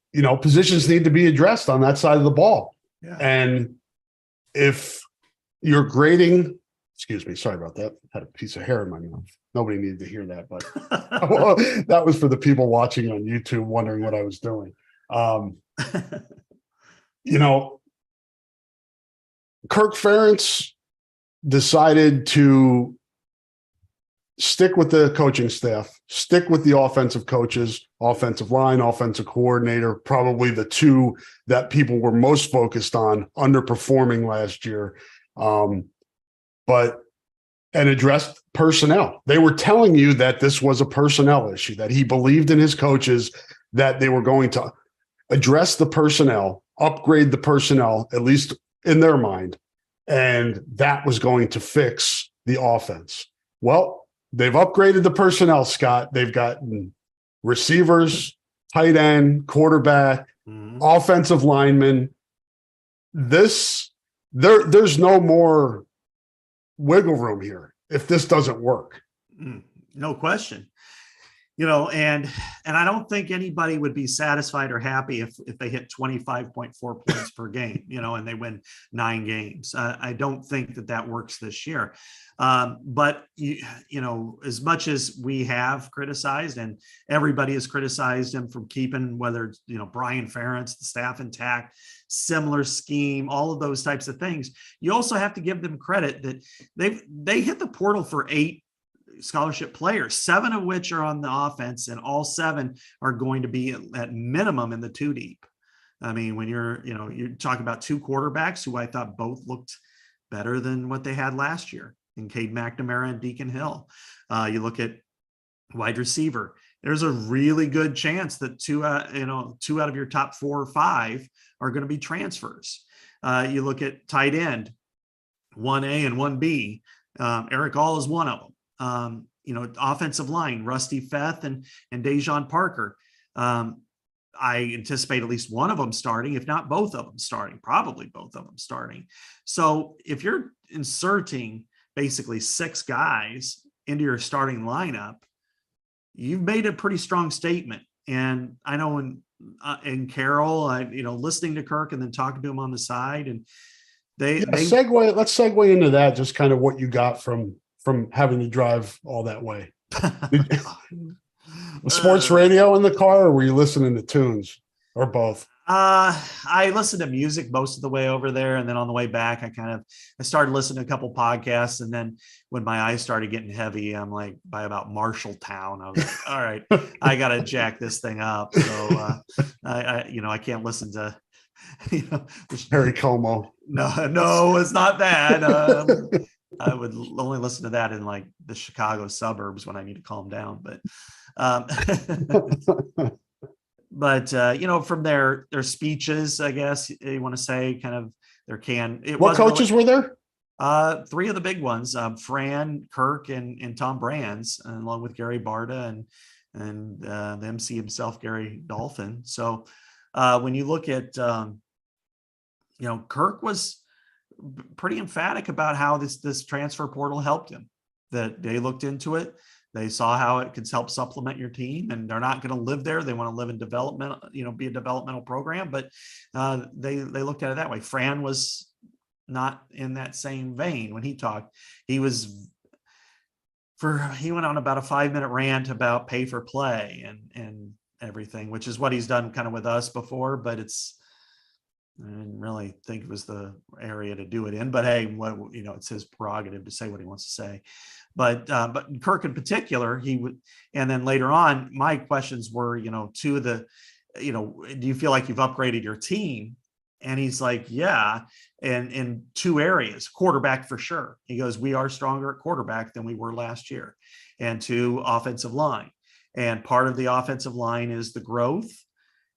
positions need to be addressed on that side of the ball. Yeah. And if you're grading, excuse me, sorry about that. I had a piece of hair in my mouth. Nobody needed to hear that, but that was for the people watching on YouTube wondering what I was doing. Kirk Ferentz decided to stick with the coaching staff, stick with the offensive coaches, offensive line, offensive coordinator, probably the two that people were most focused on underperforming last year, and addressed personnel. They were telling you that this was a personnel issue, that he believed in his coaches, that they were going to address the personnel, upgrade the personnel, at least in their mind, and that was going to fix the offense. Well, they've upgraded the personnel, Scott. They've gotten receivers, tight end, quarterback, offensive linemen. There's no more wiggle room here if this doesn't work. No question. And I don't think anybody would be satisfied or happy if they hit 25.4 points per game, and they win 9 games. I don't think that works this year. But as much as we have criticized, and everybody has criticized him from keeping, whether it's, Brian Ferentz, the staff intact, similar scheme, all of those types of things, you also have to give them credit that they hit the portal for 8 scholarship players, 7 of which are on the offense, and all 7 are going to be at minimum in the 2 deep. I mean, when you're talking about 2 quarterbacks who I thought both looked better than what they had last year in Cade McNamara and Deacon Hill. You look at wide receiver, there's a really good chance that 2 out of your top 4 or 5 are going to be transfers. You look at tight end, 1A and 1B. Eric All is one of them. Offensive line, Rusty Feth and Dejon Parker. I anticipate at least one of them starting, if not both of them starting, probably both of them starting. So if you're inserting basically 6 guys into your starting lineup, you've made a pretty strong statement. And I know in Carroll, listening to Kirk and then talking to him on the side, and let's segue into that. Just kind of what you got from having to drive all that way. Sports radio in the car, or were you listening to tunes, or both? I listened to music most of the way over there, and then on the way back, I started listening to a couple podcasts, and then when my eyes started getting heavy, I'm like by about Marshalltown, I was like, all right, I gotta jack this thing up. So I can't listen to you know Harry Como. no, it's not that. I would only listen to that in like the Chicago suburbs when I need to calm down, but but from their speeches, I guess you want to say, kind of it What wasn't really coaches were there? three of the big ones, Fran, Kirk, and Tom Brands, and along with Gary Barta and the MC himself, Gary Dolphin. So when you look at Kirk was pretty emphatic about how this transfer portal helped him, that they looked into it. They saw how it could help supplement your team, and they're not going to live there. They want to live in development, be a developmental program, but they looked at it that way. Fran was not in that same vein when he talked. He went on about a 5-minute rant about pay for play and everything, which is what he's done kind of with us before, but I didn't really think it was the area to do it in, but hey, it's his prerogative to say what he wants to say. But Kirk in particular, he would, and then later on, my questions were, to the, do you feel like you've upgraded your team? And he's like, yeah, and in two areas, quarterback for sure. He goes, we are stronger at quarterback than we were last year, and two, offensive line. And part of the offensive line is the growth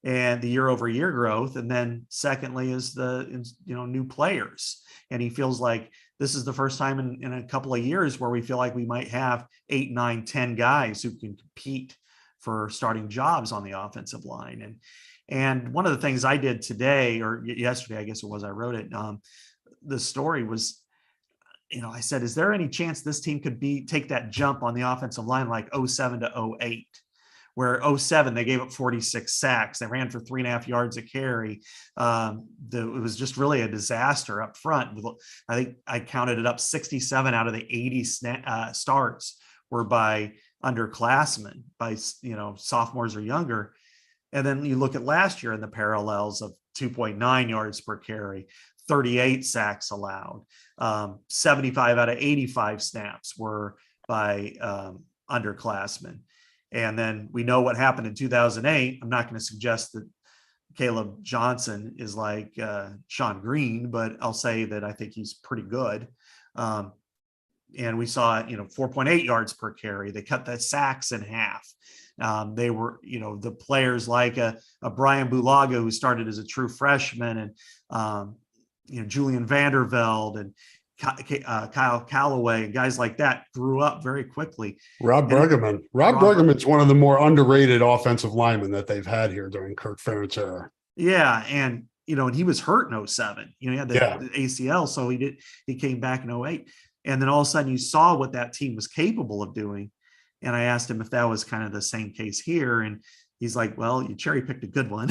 and the year over year growth. And then secondly is the, new players. And he feels like this is the first time in a couple of years where we feel like we might have 8, 9, 10 guys who can compete for starting jobs on the offensive line. And one of the things I did today, or yesterday, I guess it was, I wrote it. The story was, I said, is there any chance this team could take that jump on the offensive line like 07 to 08? Where 07, they gave up 46 sacks. They ran for 3.5 yards a carry. It was just really a disaster up front. I think I counted it up, 67 out of the 80 starts were by underclassmen, by sophomores or younger. And then you look at last year in the parallels of 2.9 yards per carry, 38 sacks allowed, 75 out of 85 snaps were by underclassmen. And then we know what happened in 2008. I'm not going to suggest that Caleb Johnson is like Sean Green, but I'll say that I think he's pretty good. And we saw, 4.8 yards per carry. They cut the sacks in half. They were, the players like a Brian Bulaga, who started as a true freshman, and, Julian Vandervelde and Kyle Callaway and guys like that grew up very quickly. Rob Bergeman's one of the more underrated offensive linemen that they've had here during Kirk Ferentz era. Yeah. And, and he was hurt in 07, he had the ACL. So he came back in 08. And then all of a sudden you saw what that team was capable of doing. And I asked him if that was kind of the same case here. And he's like, well, you cherry picked a good one.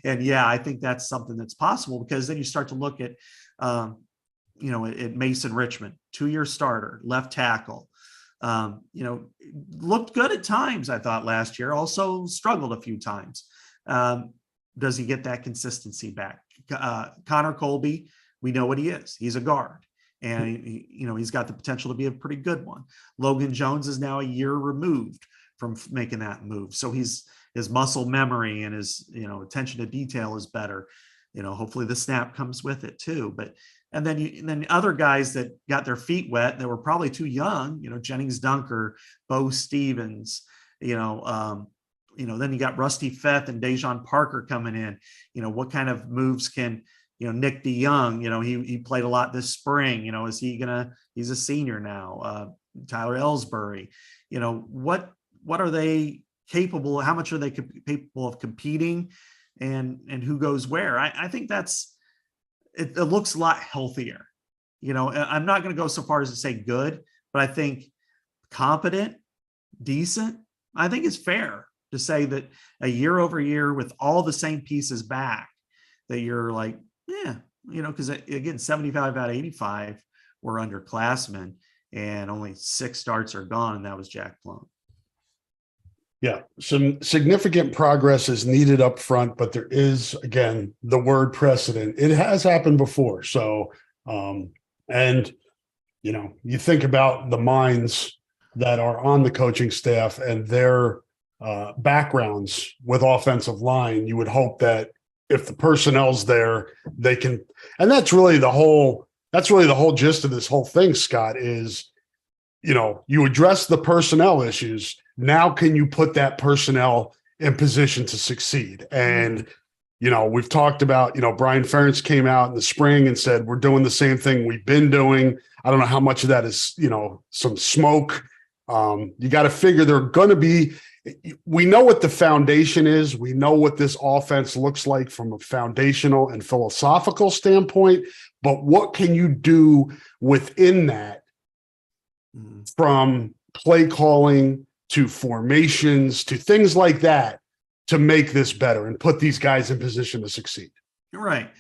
And yeah, I think that's something that's possible, because then you start to look at, at Mason Richmond, 2-year starter, left tackle, looked good at times, I thought, last year, also struggled a few times. Does he get that consistency back? Connor Colby, we know what he is. He's a guard, and he's got the potential to be a pretty good one. Logan Jones is now a year removed from making that move. So his muscle memory and his, attention to detail is better. Hopefully the snap comes with it too. And then other guys that got their feet wet that were probably too young, Jennings Dunker, Bo Stevens, then you got Rusty Feth and Dejon Parker coming in. What kind of moves can, Nick DeYoung, he played a lot this spring. He's a senior now. Tyler Ellsbury, what are they capable? How much are they capable of competing, and who goes where? I think it looks a lot healthier. I'm not going to go so far as to say good, but I think competent, decent, I think it's fair to say that a year over year with all the same pieces back, that you're like, yeah, because again, 75 out of 85 were underclassmen, and only 6 starts are gone, and that was Jack Plum. Yeah, some significant progress is needed up front, but there is, again, the word precedent. It has happened before. So, and you think about the minds that are on the coaching staff and their backgrounds with offensive line. You would hope that if the personnel's there, they can, and that's really the whole gist of this whole thing, Scott, is, you address the personnel issues. Now, can you put that personnel in position to succeed? And, we've talked about, Brian Ferentz came out in the spring and said, we're doing the same thing we've been doing. I don't know how much of that is, some smoke. You got to figure they're going to be, we know what the foundation is. We know what this offense looks like from a foundational and philosophical standpoint, but what can you do within that from play calling to formations to things like that to make this better and put these guys in position to succeed? Right. I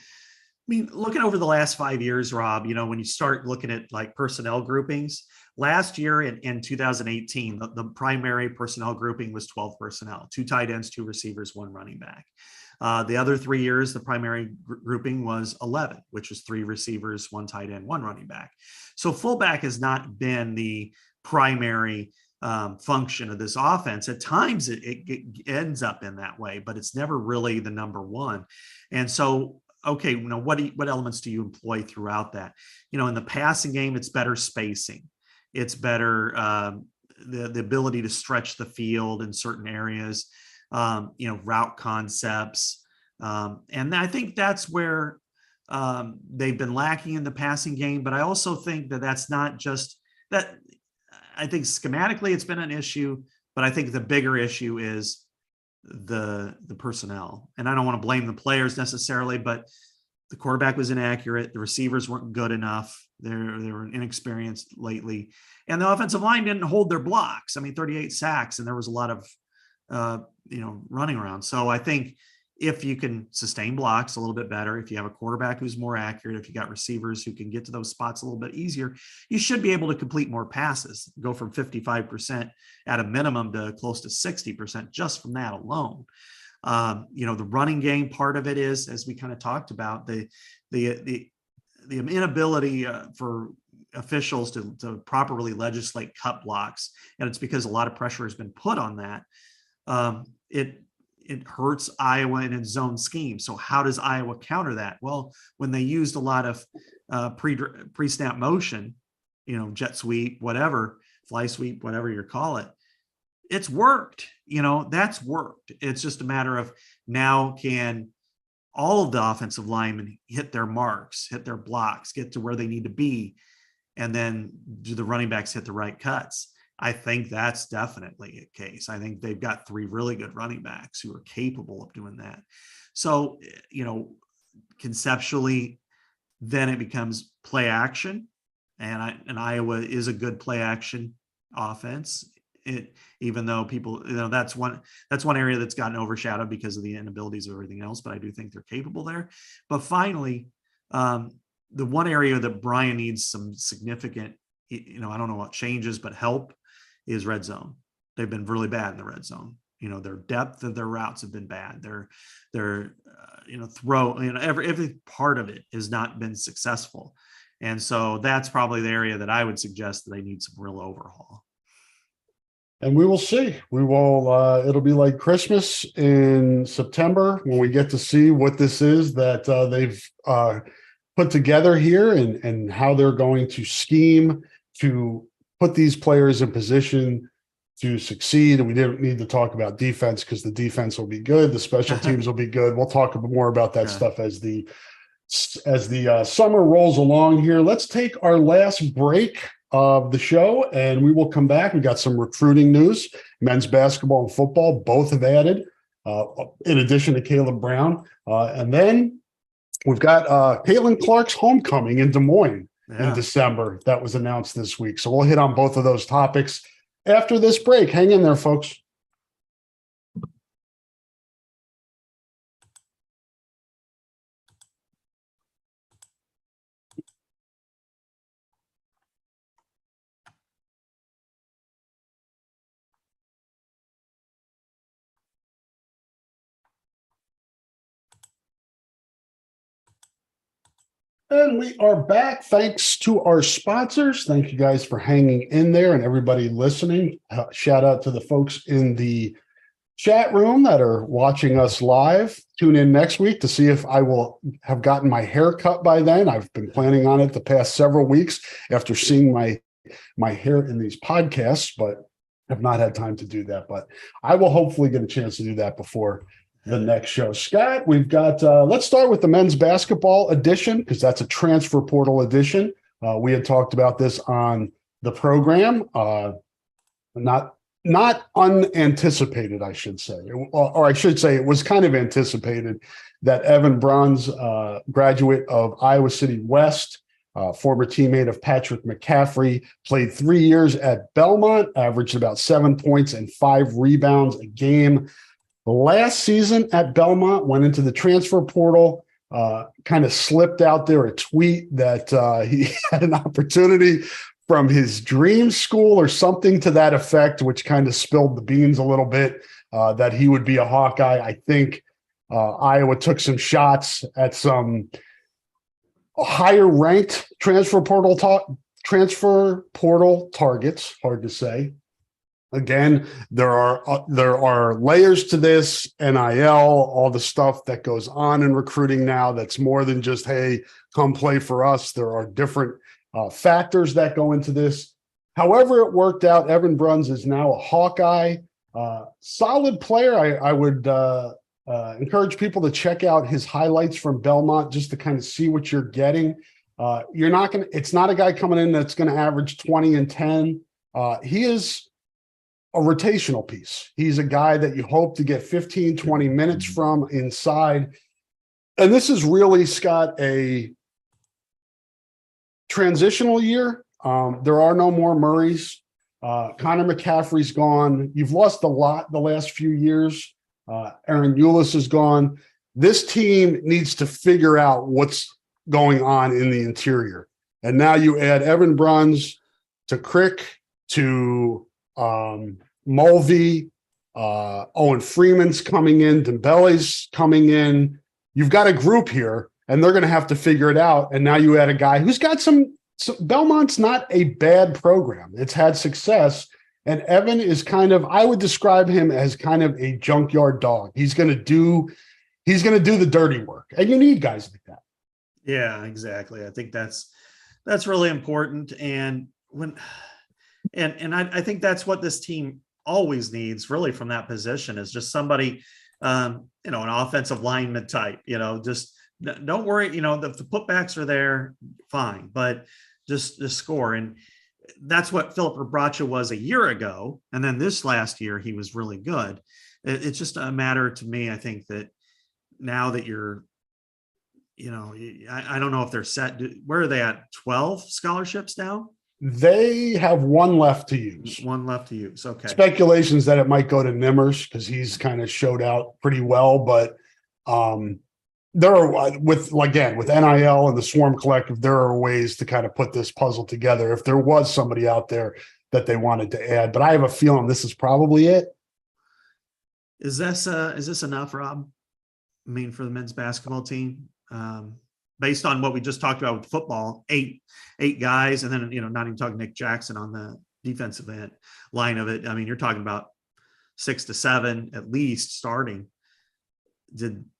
mean, looking over the last 5 years, Rob, when you start looking at like personnel groupings, last year in 2018, the primary personnel grouping was 12 personnel, 2 tight ends, 2 receivers, 1 running back. The other 3 years, the primary grouping was 11, which was 3 receivers, 1 tight end, 1 running back. So fullback has not been the primary function of this offense. At times it ends up in that way, but it's never really the number one. And so, okay, what elements do you employ throughout that? In the passing game, it's better spacing. It's better the ability to stretch the field in certain areas, route concepts. And I think that's where they've been lacking in the passing game. But I also think that that's not just that. I think schematically it's been an issue, but I think the bigger issue is the personnel. And I don't want to blame the players necessarily, but the quarterback was inaccurate. The receivers weren't good enough. They were inexperienced lately. And the offensive line didn't hold their blocks. I mean, 38 sacks, and there was a lot of, running around. So I think if you can sustain blocks a little bit better, if you have a quarterback who's more accurate, if you got receivers who can get to those spots a little bit easier, you should be able to complete more passes, go from 55% at a minimum to close to 60% just from that alone. The running game part of it is, as we kind of talked about, the inability for officials to properly legislate cut blocks. And it's because a lot of pressure has been put on that. It hurts Iowa in its zone scheme. So how does Iowa counter that? Well, when they used a lot of pre-snap motion, jet sweep, whatever, fly sweep, whatever you call it, it's worked. That's worked. It's just a matter of now can all of the offensive linemen hit their marks, hit their blocks, get to where they need to be, and then do the running backs hit the right cuts? I think that's definitely a case. I think they've got 3 really good running backs who are capable of doing that. So, conceptually, then it becomes play action, and Iowa is a good play action offense. Even though people, that's one area that's gotten overshadowed because of the inabilities of everything else. But I do think they're capable there. But finally, the one area that Brian needs some significant, I don't know what changes, but help is red zone. They've been really bad in the red zone. Their depth of their routes have been bad. Their throw, every part of it has not been successful. And so that's probably the area that I would suggest that they need some real overhaul. And we will see. It'll be like Christmas in September when we get to see what this is that they've put together here and how they're going to scheme to put these players in position to succeed. And we didn't need to talk about defense because the defense will be good. The special teams will be good. We'll talk more about that stuff as the summer rolls along here. Let's take our last break of the show and we will come back. We got some recruiting news. Men's basketball and football both have added, in addition to Caleb Brown. And then we've got Caitlin Clark's homecoming in Des Moines in December. That was announced this week. So we'll hit on both of those topics after this break. Hang in there, folks. And we are back. Thanks to our sponsors. Thank you guys for hanging in there and everybody listening. Shout out to the folks in the chat room that are watching us live. Tune in next week to see if I will have gotten my hair cut by then. I've been planning on it the past several weeks after seeing my hair in these podcasts, but have not had time to do that. But I will hopefully get a chance to do that before the next show. Scott, we've got, let's start with the men's basketball edition, because that's a transfer portal edition. We had talked about this on the program, not unanticipated, I should say, or I should say it was kind of anticipated that Evan Bruns, graduate of Iowa City West, former teammate of Patrick McCaffrey, played 3 years at Belmont, averaged about 7 points and 5 rebounds a game. The last season at Belmont, went into the transfer portal, kind of slipped out there a tweet that he had an opportunity from his dream school or something to that effect, which kind of spilled the beans a little bit, that he would be a Hawkeye. I think Iowa took some shots at some higher ranked transfer portal targets. Hard to say. Again, there are layers to this, NIL, all the stuff that goes on in recruiting now. That's more than just, hey, come play for us. There are different factors that go into this. However it worked out, Evan Bruns is now a Hawkeye. Solid player. I would encourage people to check out his highlights from Belmont just to kind of see what you're getting. It's not a guy coming in that's going to average 20 and 10. He is a rotational piece. He's a guy that you hope to get 15, 20 minutes from inside. And this is really, Scott, a transitional year. There are no more Murrays. Connor McCaffrey's gone. You've lost a lot the last few years. Aaron Eulis is gone. This team needs to figure out what's going on in the interior. And now you add Evan Bruns to Crick, to Mulvey, Owen Freeman's coming in, Dembele's coming in. You've got a group here, and they're going to have to figure it out. And now you add a guy who's got Belmont's not a bad program. It's had success. And Evan is I would describe him as kind of a junkyard dog. He's going to do the dirty work. And you need guys like that. Yeah, exactly. I think that's really important. And I think that's what this team always needs, really, from that position, is just somebody, an offensive lineman type, just don't worry, the putbacks are there, fine, but just score. And that's what Philip Rebraca was a year ago. And then this last year, he was really good. It's just a matter to me, I think, that now that you're, I don't know if they're set. Where are they at? 12 scholarships now? They have one left to use. Okay. Speculations that it might go to Nimmers because he's kind of showed out pretty well, but there are with NIL and the Swarm Collective, there are ways to kind of put this puzzle together if there was somebody out there that they wanted to add. But I have a feeling this is probably it. Is this enough, Rob? I mean, for the men's basketball team? Based on what we just talked about with football, eight guys, and then, not even talking Nick Jackson on the defensive end line of it. I mean, you're talking about 6 to 7 at least starting.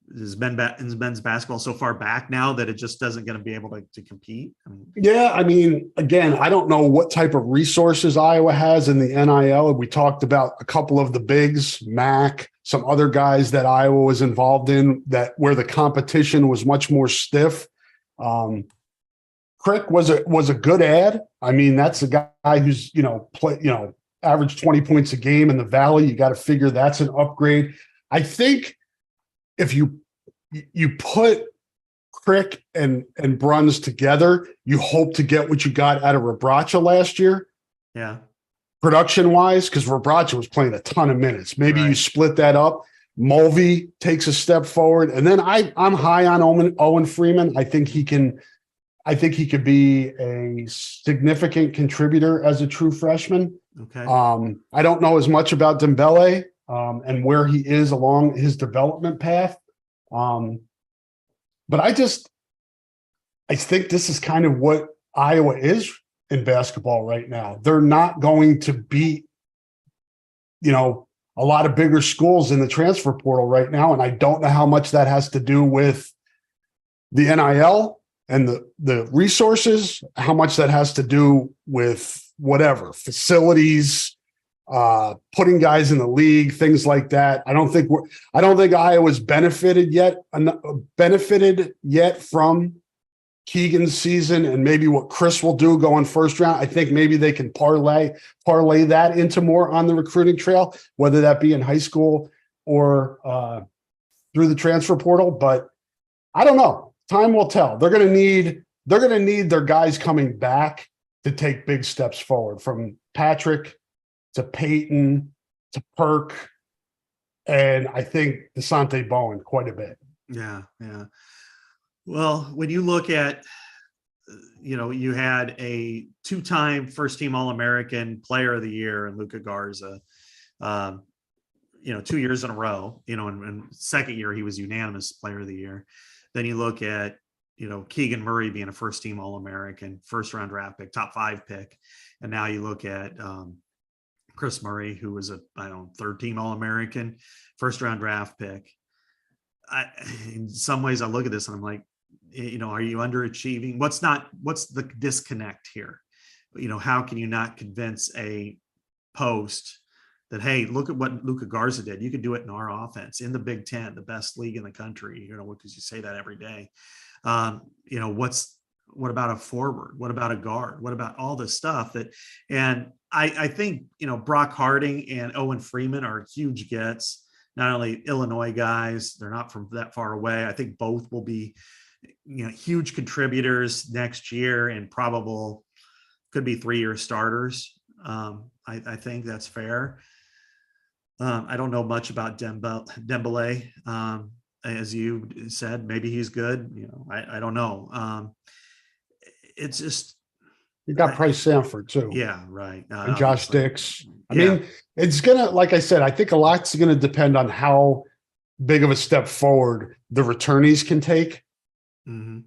Is men's basketball so far back now that it just doesn't going to be able to compete? Again, I don't know what type of resources Iowa has in the NIL. We talked about a couple of the bigs, Mac, some other guys that Iowa was involved in where the competition was much more stiff. Crick was a good ad. I mean, that's a guy who's, averaged 20 points a game in the Valley. You got to figure that's an upgrade. I think if you put Crick and Bruns together, you hope to get what you got out of Rebraca last year. Yeah. Production wise, because Rebraca was playing a ton of minutes. Maybe you split that up. Mulvey takes a step forward. And then I'm high on Owen Freeman. I think he could be a significant contributor as a true freshman. Okay. I don't know as much about Dembele and where he is along his development path. But I think this is kind of what Iowa is in basketball right now. They're not going to beat, a lot of bigger schools in the transfer portal right now. And I don't know how much that has to do with the NIL and the resources, how much that has to do with whatever facilities, putting guys in the league, things like that. I don't think Iowa's benefited yet from Keegan's season and maybe what Chris will do going first round. I think maybe they can parlay that into more on the recruiting trail, whether that be in high school or through the transfer portal. But I don't know. Time will tell. They're going to need their guys coming back to take big steps forward, from Patrick to Peyton to Perk, and I think DeSante Bowen quite a bit. Yeah. Well, when you look at, you had a 2-time first-team All-American Player of the Year in Luka Garza, 2 years in a row, and second year he was unanimous Player of the Year. Then you look at, Keegan Murray being a first-team All-American, first-round draft pick, top 5 pick, and now you look at Chris Murray, who was a third-team All-American, first-round draft pick. In some ways, I look at this and I'm like, are you underachieving? What's the disconnect here? How can you not convince a post that, hey, look at what Luka Garza did. You could do it in our offense in the Big Ten, the best league in the country, because you say that every day. What about a forward? What about a guard? What about all this stuff and I think, Brock Harding and Owen Freeman are huge gets, not only Illinois guys, they're not from that far away. I think both will be, huge contributors next year and could be 3-year starters. I think that's fair. I don't know much about Dembele. As you said, maybe he's good. I don't know. It's just, you got Price Sanford too. Yeah, right. And Josh Dix. I mean, it's gonna, like I said, I think a lot's gonna depend on how big of a step forward the returnees can take. Mm-hmm.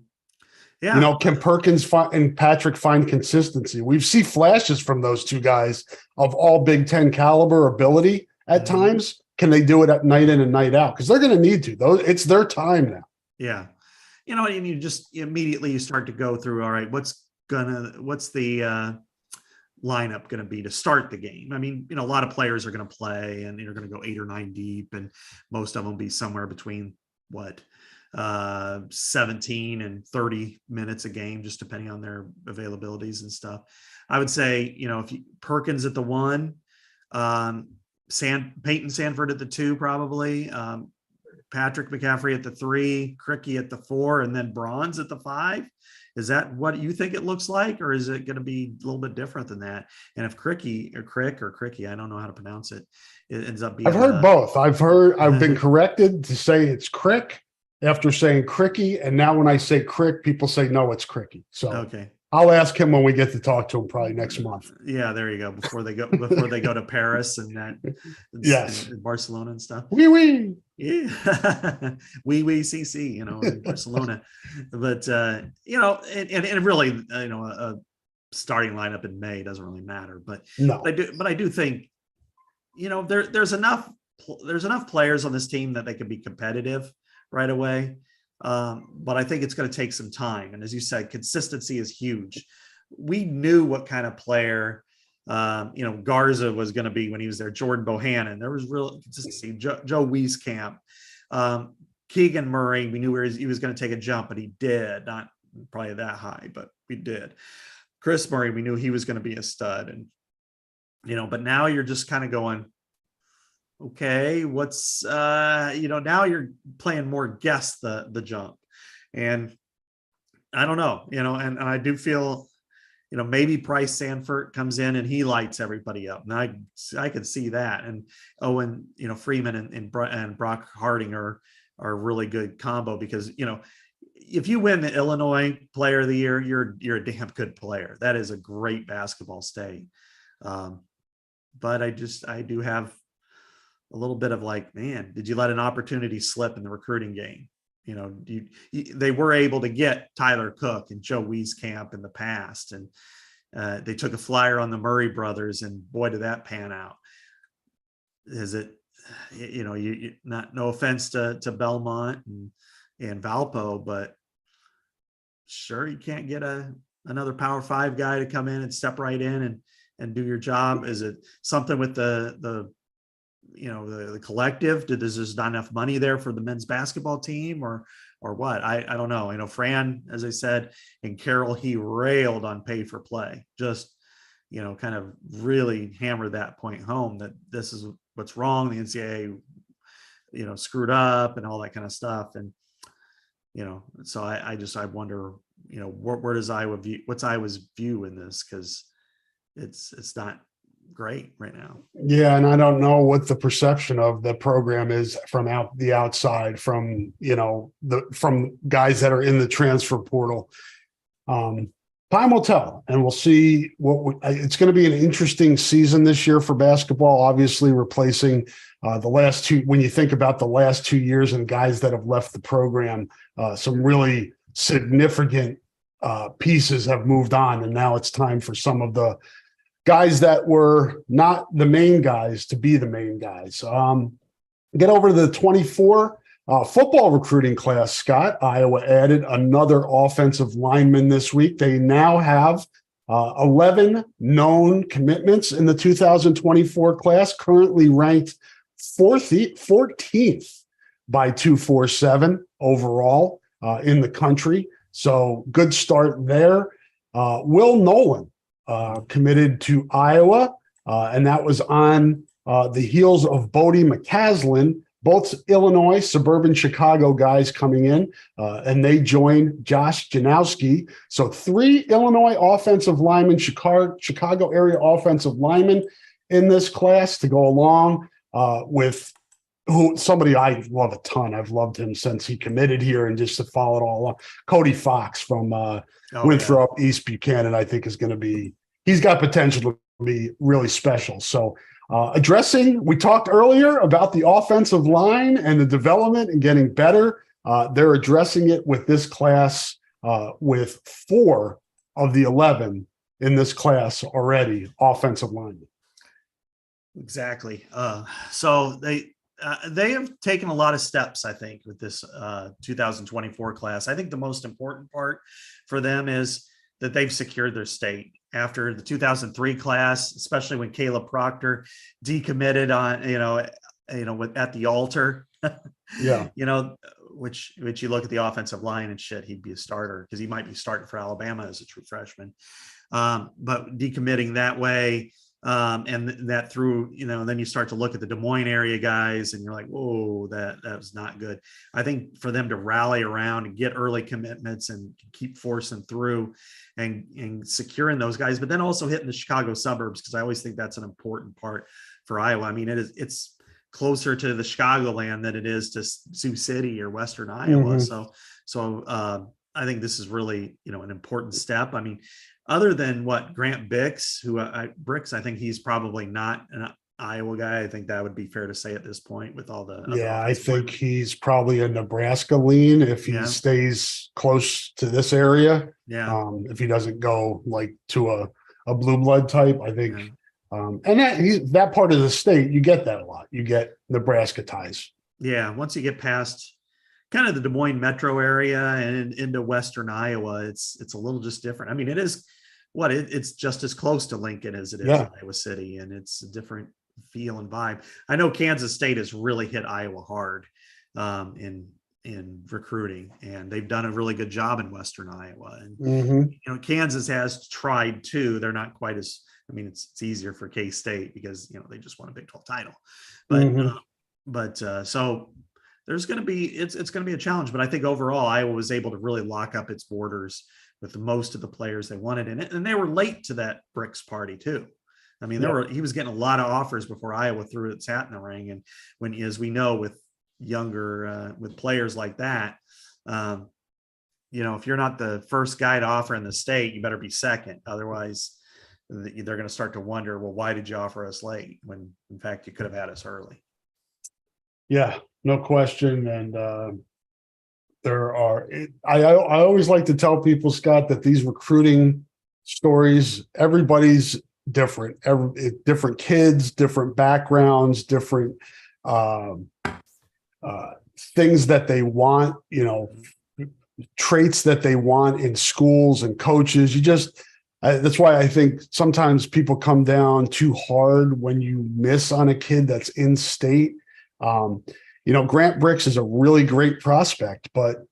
Yeah. Can Perkins and Patrick find consistency? We've seen flashes from those two guys of all Big Ten caliber ability at times. Can they do it at night in and night out? Because they're going to need to. It's their time now. Yeah. And you just immediately you start to go through, all right, what's the lineup going to be to start the game? I mean, a lot of players are going to play and you're going to go 8 or 9 deep, and most of them be somewhere between 17 and 30 minutes a game, just depending on their availabilities and stuff. I would say, if Perkins at the 1, Peyton Sanford at the 2, probably, Patrick McCaffrey at the 3, Cricky at the 4, and then Bronze at the 5. Is that what you think it looks like, or is it going to be a little bit different than that? And if Cricky, I don't know how to pronounce it, it ends up being. I've heard both. I've been corrected to say it's Crick after saying Cricky, and now when I say Crick, people say no, it's Cricky. So okay. I'll ask him when we get to talk to him probably next month. Yeah, there you go. Before they go to Paris and that, yes, and Barcelona and stuff. Oui. Yeah, CC, in Barcelona. But and really, a starting lineup in May doesn't really matter. But no, but I do think, there's enough players on this team that they can be competitive right away. But I think it's going to take some time. And as you said, consistency is huge. We knew what kind of player, Garza was going to be when he was there. Jordan Bohannon, there was real consistency. Joe Wieskamp, Keegan Murray, we knew he was going to take a jump, but he did. Not probably that high, but we did. Chris Murray, we knew he was going to be a stud. And, but now you're just kind of going, okay, what's now you're playing more guess the jump. And I don't know, and I do feel, maybe Price Sanford comes in and he lights everybody up. And I could see that. And Owen, Freeman and Brock Harding are a really good combo, because, if you win the Illinois Player of the Year, you're a damn good player. That is a great basketball state. But I do have a little bit of like, man, did you let an opportunity slip in the recruiting game? they were able to get Tyler Cook and Joe Wieskamp in the past, and they took a flyer on the Murray brothers, and boy, did that pan out. Is it, no offense to Belmont and Valpo, but sure, you can't get another Power 5 guy to come in and step right in and do your job. Is it something with the collective? There's just not enough money there for the men's basketball team, or what? I don't know. Fran, as I said, and Carroll, he railed on pay for play, just, kind of really hammered that point home, that this is what's wrong. The NCAA, screwed up and all that kind of stuff. And, so I wonder, where does Iowa view, what's Iowa's view in this? Cause it's not great right now. Yeah, and I don't know what the perception of the program is from the outside, from from guys that are in the transfer portal. Time will tell, and we'll see it's going to be an interesting season this year for basketball. Obviously, replacing the last two. When you think about the last 2 years and guys that have left the program, some really significant pieces have moved on, and now it's time for some of the guys that were not the main guys to be the main guys. Get over to the 24 football recruiting class, Scott. Iowa added another offensive lineman this week. They now have 11 known commitments in the 2024 class, currently ranked 14th by 247 overall in the country. So good start there. Will Nolan committed to Iowa, and that was on the heels of Bodie McCaslin, both Illinois, suburban Chicago guys coming in, and they joined Josh Janowski. So 3 Illinois offensive linemen, Chicago area offensive linemen in this class to go along with somebody I love a ton. I've loved him since he committed here, and just to follow it all up, Cody Fox from Winthrop, East Buchanan, I think is going to be, he's got potential to be really special. So we talked earlier about the offensive line and the development and getting better. They're addressing it with this class, with 4 of the 11 in this class already offensive linemen. Exactly. So they have taken a lot of steps, I think, with this 2024 class. I think the most important part for them is that they've secured their state after the 2003 class, especially when Caleb Proctor decommitted on, at the altar. Yeah. Which you look at the offensive line and shit, he'd be a starter because he might be starting for Alabama as a true freshman. But decommitting that way, and that through, then you start to look at the Des Moines area guys and you're like, whoa, that was not good. I think for them to rally around and get early commitments and keep forcing through and securing those guys, but then also hitting the Chicago suburbs, because I always think that's an important part for Iowa. I mean, it's closer to the Chicagoland than it is to Sioux City or Western Iowa. Mm-hmm. So I think this is really, an important step. I mean, other than Grant Brix, I think he's probably not an Iowa guy. I think that would be fair to say at this point with all the. Yeah, I think he's probably a Nebraska lean if he stays close to this area. Yeah. If he doesn't go to a blue blood type, I think. And that part of the state, you get that a lot. You get Nebraska ties. Yeah. Once you get past kind of the Des Moines metro area and into Western Iowa, it's a little just different. I mean, it is it's just as close to Lincoln as it is Iowa City, and it's a different feel and vibe. I know Kansas State has really hit Iowa hard in recruiting, and they've done a really good job in Western Iowa. And Kansas has tried too. They're not quite as, it's easier for K-State because they just won a Big 12 title, but so there's going to be it's going to be a challenge. But I think overall Iowa was able to really lock up its borders with most of the players they wanted in it, and they were late to that Brix party too. I mean, he was getting a lot of offers before Iowa threw its hat in the ring. And when, as we know, with younger, with players like that, if you're not the first guy to offer in the state, you better be second. Otherwise, they're going to start to wonder, well, why did you offer us late when, in fact, you could have had us early? Yeah, no question. And There are. I always like to tell people, Scott, that these recruiting stories, everybody's different. Different kids, different backgrounds, different things that they want. Traits that they want in schools and coaches. That's why I think sometimes people come down too hard when you miss on a kid that's in state. Grant Bricks is a really great prospect, but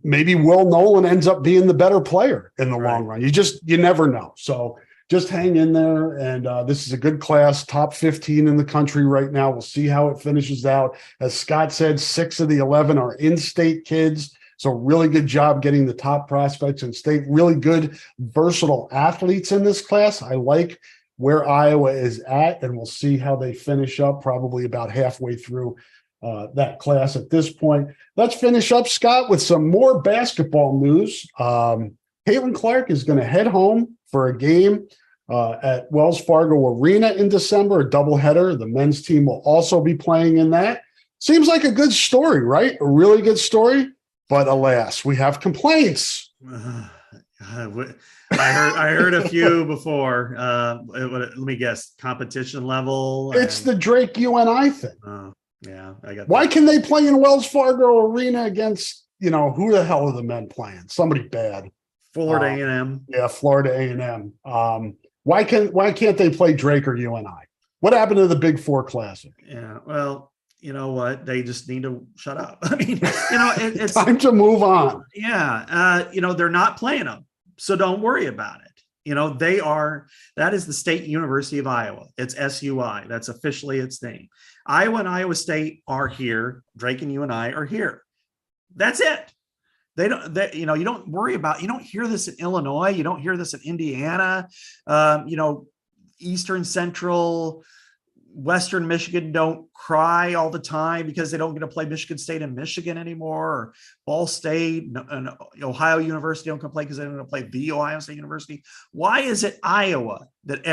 maybe Will Nolan ends up being the better player in the long run. You never know. So just hang in there. And this is a good class, top 15 in the country right now. We'll see how it finishes out. As Scott said, 6 of the 11 are in-state kids. So really good job getting the top prospects in state. Really good, versatile athletes in this class. I like where Iowa is at, and we'll see how they finish up, probably about halfway through that class at this point. Let's finish up, Scott, with some more basketball news. Caitlin Clark is going to head home for a game at Wells Fargo Arena in December, a doubleheader. The men's team will also be playing in that. Seems like a good story, right? A really good story. But alas, we have complaints. I heard a few before. Let me guess, competition level. It's the Drake UNI thing. Yeah, I got. Why can they play in Wells Fargo Arena against who the hell are the men playing? Somebody bad. Florida A&M. Yeah, Florida A&M. Why can't they play Drake or UNI? What happened to the Big Four Classic? Yeah, well, you know what? They just need to shut up. I mean, it's time to move on. Yeah, they're not playing them, so don't worry about it. That is the State University of Iowa. It's SUI. That's officially its name. Iowa and Iowa State are here. Drake and UNI are here. That's it. You don't worry about, you don't hear this in Illinois. You don't hear this in Indiana. Eastern Central, Western Michigan don't cry all the time because they don't get to play Michigan State and Michigan anymore, or Ball State and Ohio University don't play because they don't get to play the Ohio State University. Why is it Iowa that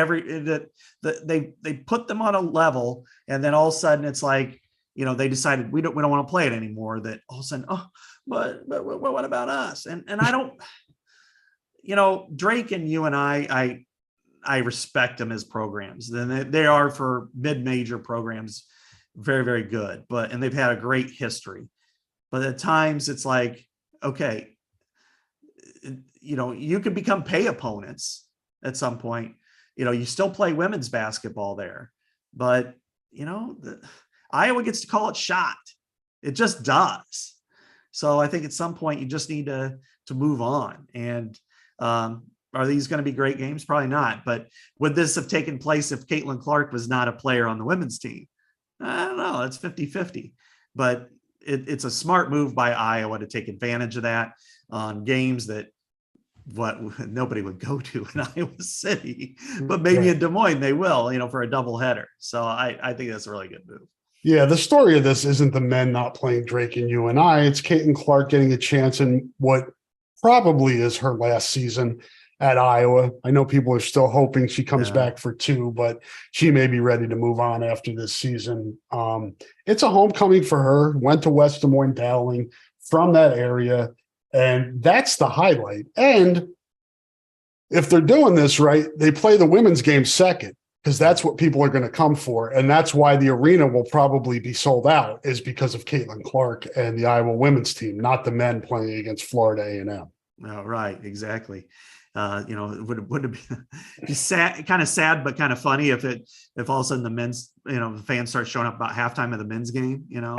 they put them on a level, and then all of a sudden it's like, they decided we don't want to play it anymore, that all of a sudden, but what about us? And I don't, Drake and you and I respect them as programs. Then they are, for mid-major programs, very, very good. And they've had a great history. But at times it's like, okay, you could become pay opponents at some point. You still play women's basketball there, but Iowa gets to call it shot. It just does. So I think at some point you just need to move on. And are these going to be great games? Probably not. But would this have taken place if Caitlin Clark was not a player on the women's team? I don't know. It's 50-50. But it's a smart move by Iowa to take advantage of that on games that nobody would go to in Iowa City. But maybe in Des Moines they will, for a doubleheader. So I think that's a really good move. Yeah, the story of this isn't the men not playing Drake and UNI. It's Caitlin Clark getting a chance in what probably is her last season at Iowa. I know people are still hoping she comes back for 2, but she may be ready to move on after this season. It's a homecoming for her. Went to West Des Moines Dowling, from that area, and that's the highlight. And if they're doing this right, they play the women's game second, because that's what people are going to come for. And that's why the arena will probably be sold out, is because of Caitlin Clark and the Iowa women's team, not the men playing against Florida A&M. Oh, right. Exactly. It would be sad, kind of sad, but kind of funny if all of a sudden the men's, the fans start showing up about halftime of the men's game, Yeah.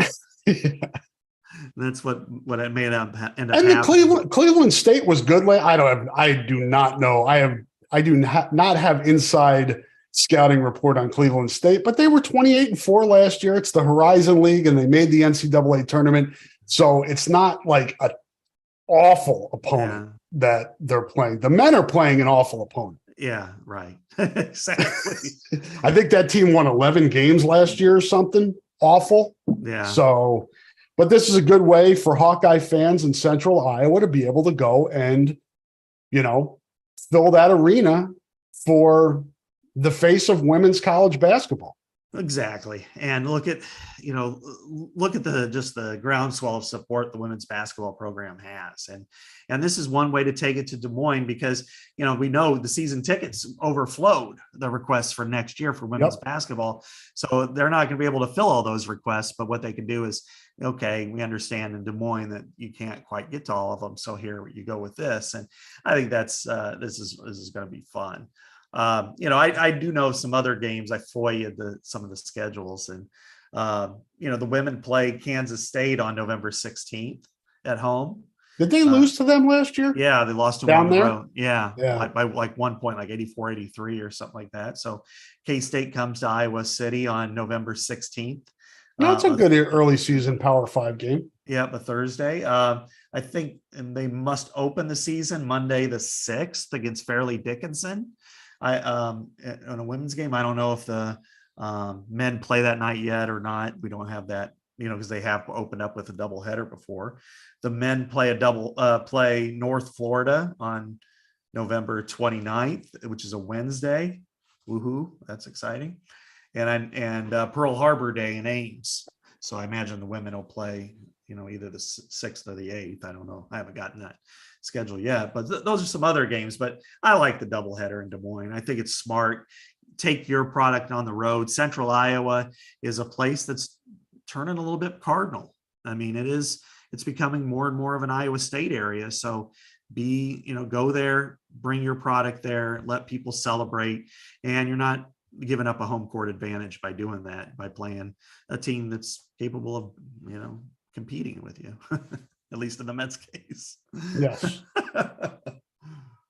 That's what it made up end up. And the Cleveland State was good. I do not know. I do not have inside scouting report on Cleveland State, but they were 28-4 last year. It's the Horizon League, and they made the NCAA tournament. So it's not like an awful opponent that they're playing. The men are playing an awful opponent. Yeah, right. Exactly. I think that team won 11 games last year or something awful. Yeah. So, but this is a good way for Hawkeye fans in Central Iowa to be able to go and, fill that arena for the face of women's college basketball. Exactly. And look at the groundswell of support the women's basketball program has. And this is one way to take it to Des Moines because, we know the season tickets overflowed the requests for next year for women's basketball. So they're not going to be able to fill all those requests, but what they can do is, okay, we understand in Des Moines that you can't quite get to all of them. So here you go with this. And I think this is going to be fun. I do know some other games. I foiled some of the schedules, and the women play Kansas State on November 16th at home. Did they lose to them last year? Yeah, they lost to down them on the there. road. Yeah. By like 1 point, like 84-83 or something like that. So K-State comes to Iowa City on November 16th. No, it's a good early season Power 5 game. Yeah, a Thursday. I think, and they must open the season Monday the 6th against Fairleigh Dickinson. On a women's game. I don't know if the men play that night yet or not. We don't have that, because they have opened up with a doubleheader before. The men play play North Florida on November 29th, which is a Wednesday. Woohoo! That's exciting. And Pearl Harbor Day in Ames. So I imagine the women will play, either the 6th or the 8th. I don't know. I haven't gotten that schedule yet, but those are some other games. But I like the doubleheader in Des Moines. I think it's smart. Take your product on the road. Central Iowa is a place that's turning a little bit cardinal. I mean, it's becoming more and more of an Iowa State area. So go there, bring your product there, let people celebrate, and you're not giving up a home court advantage by doing that, by playing a team that's capable of, competing with you. At least in the Mets case. Yes.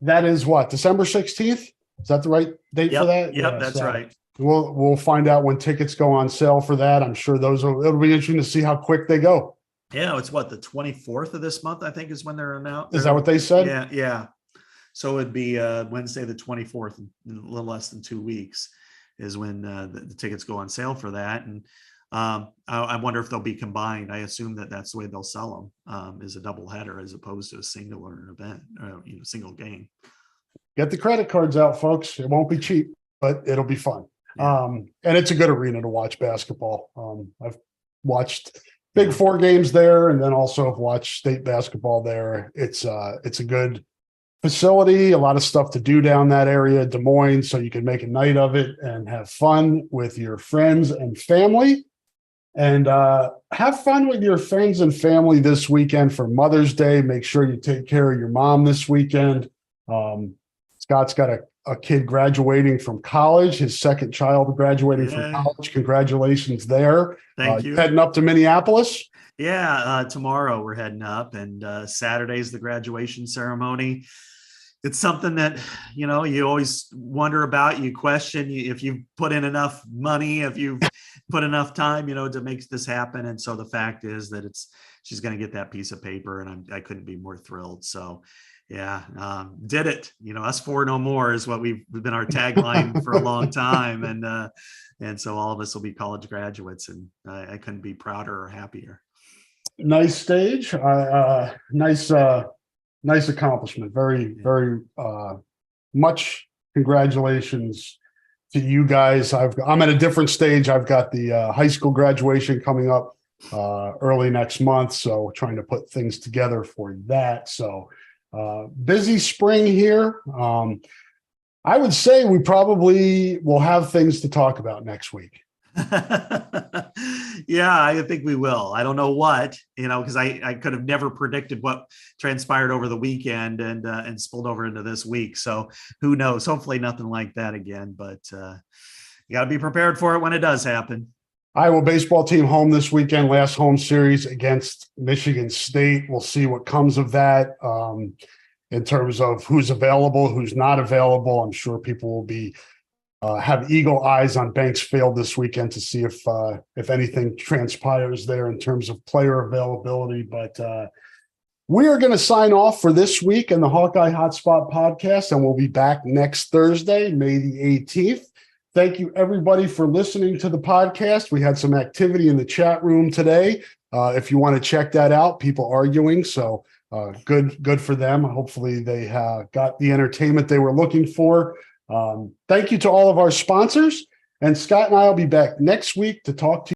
That is what, December 16th? Is that the right date for that? Yep, that's right. We'll find out when tickets go on sale for that. I'm sure it'll be interesting to see how quick they go. Yeah, it's the 24th of this month, I think, is when they're announced. Is that what they said? Yeah. So it'd be Wednesday the 24th, in a little less than 2 weeks is when the tickets go on sale for that. And I wonder if they'll be combined. I assume that's the way they'll sell them, is a double header as opposed to a single or an event, single game. Get the credit cards out, folks. It won't be cheap, but it'll be fun. Yeah. And it's a good arena to watch basketball. I've watched Big Four games there, and then also have watched state basketball there. It's a good facility, a lot of stuff to do down that area, Des Moines, so you can make a night of it and have fun with your friends and family. And have fun with your friends and family this weekend for Mother's Day. Make sure you take care of your mom this weekend. Scott's got a kid graduating from college, his second child graduating from college. Congratulations there. Thank you. Heading up to Minneapolis? Yeah, tomorrow we're heading up, and Saturday's the graduation ceremony. It's something that, you always wonder about, you question if you've put in enough money, if you've put enough time, to make this happen. And so the fact is that she's going to get that piece of paper, and I couldn't be more thrilled. So yeah, did it, us four no more is what we've been our tagline for a long time. And so all of us will be college graduates, and I couldn't be prouder or happier. Nice stage. Nice accomplishment. Very, very much congratulations to you guys. I'm at a different stage. I've got the high school graduation coming up early next month, so trying to put things together for that. So busy spring here. I would say we probably will have things to talk about next week. Yeah, I think we will. I don't know what, because I could have never predicted what transpired over the weekend and spilled over into this week. So who knows? Hopefully nothing like that again, but you got to be prepared for it when it does happen. Iowa baseball team home this weekend, last home series against Michigan State. We'll see what comes of that in terms of who's available, who's not available. I'm sure people will be have eagle eyes on Banks Field this weekend to see if anything transpires there in terms of player availability. But we are going to sign off for this week in the Hawkeye Hotspot podcast, and we'll be back next Thursday, May the 18th. Thank you, everybody, for listening to the podcast. We had some activity in the chat room today. If you want to check that out, people arguing. So good for them. Hopefully they got the entertainment they were looking for. Thank you to all of our sponsors. And Scott and I will be back next week to talk to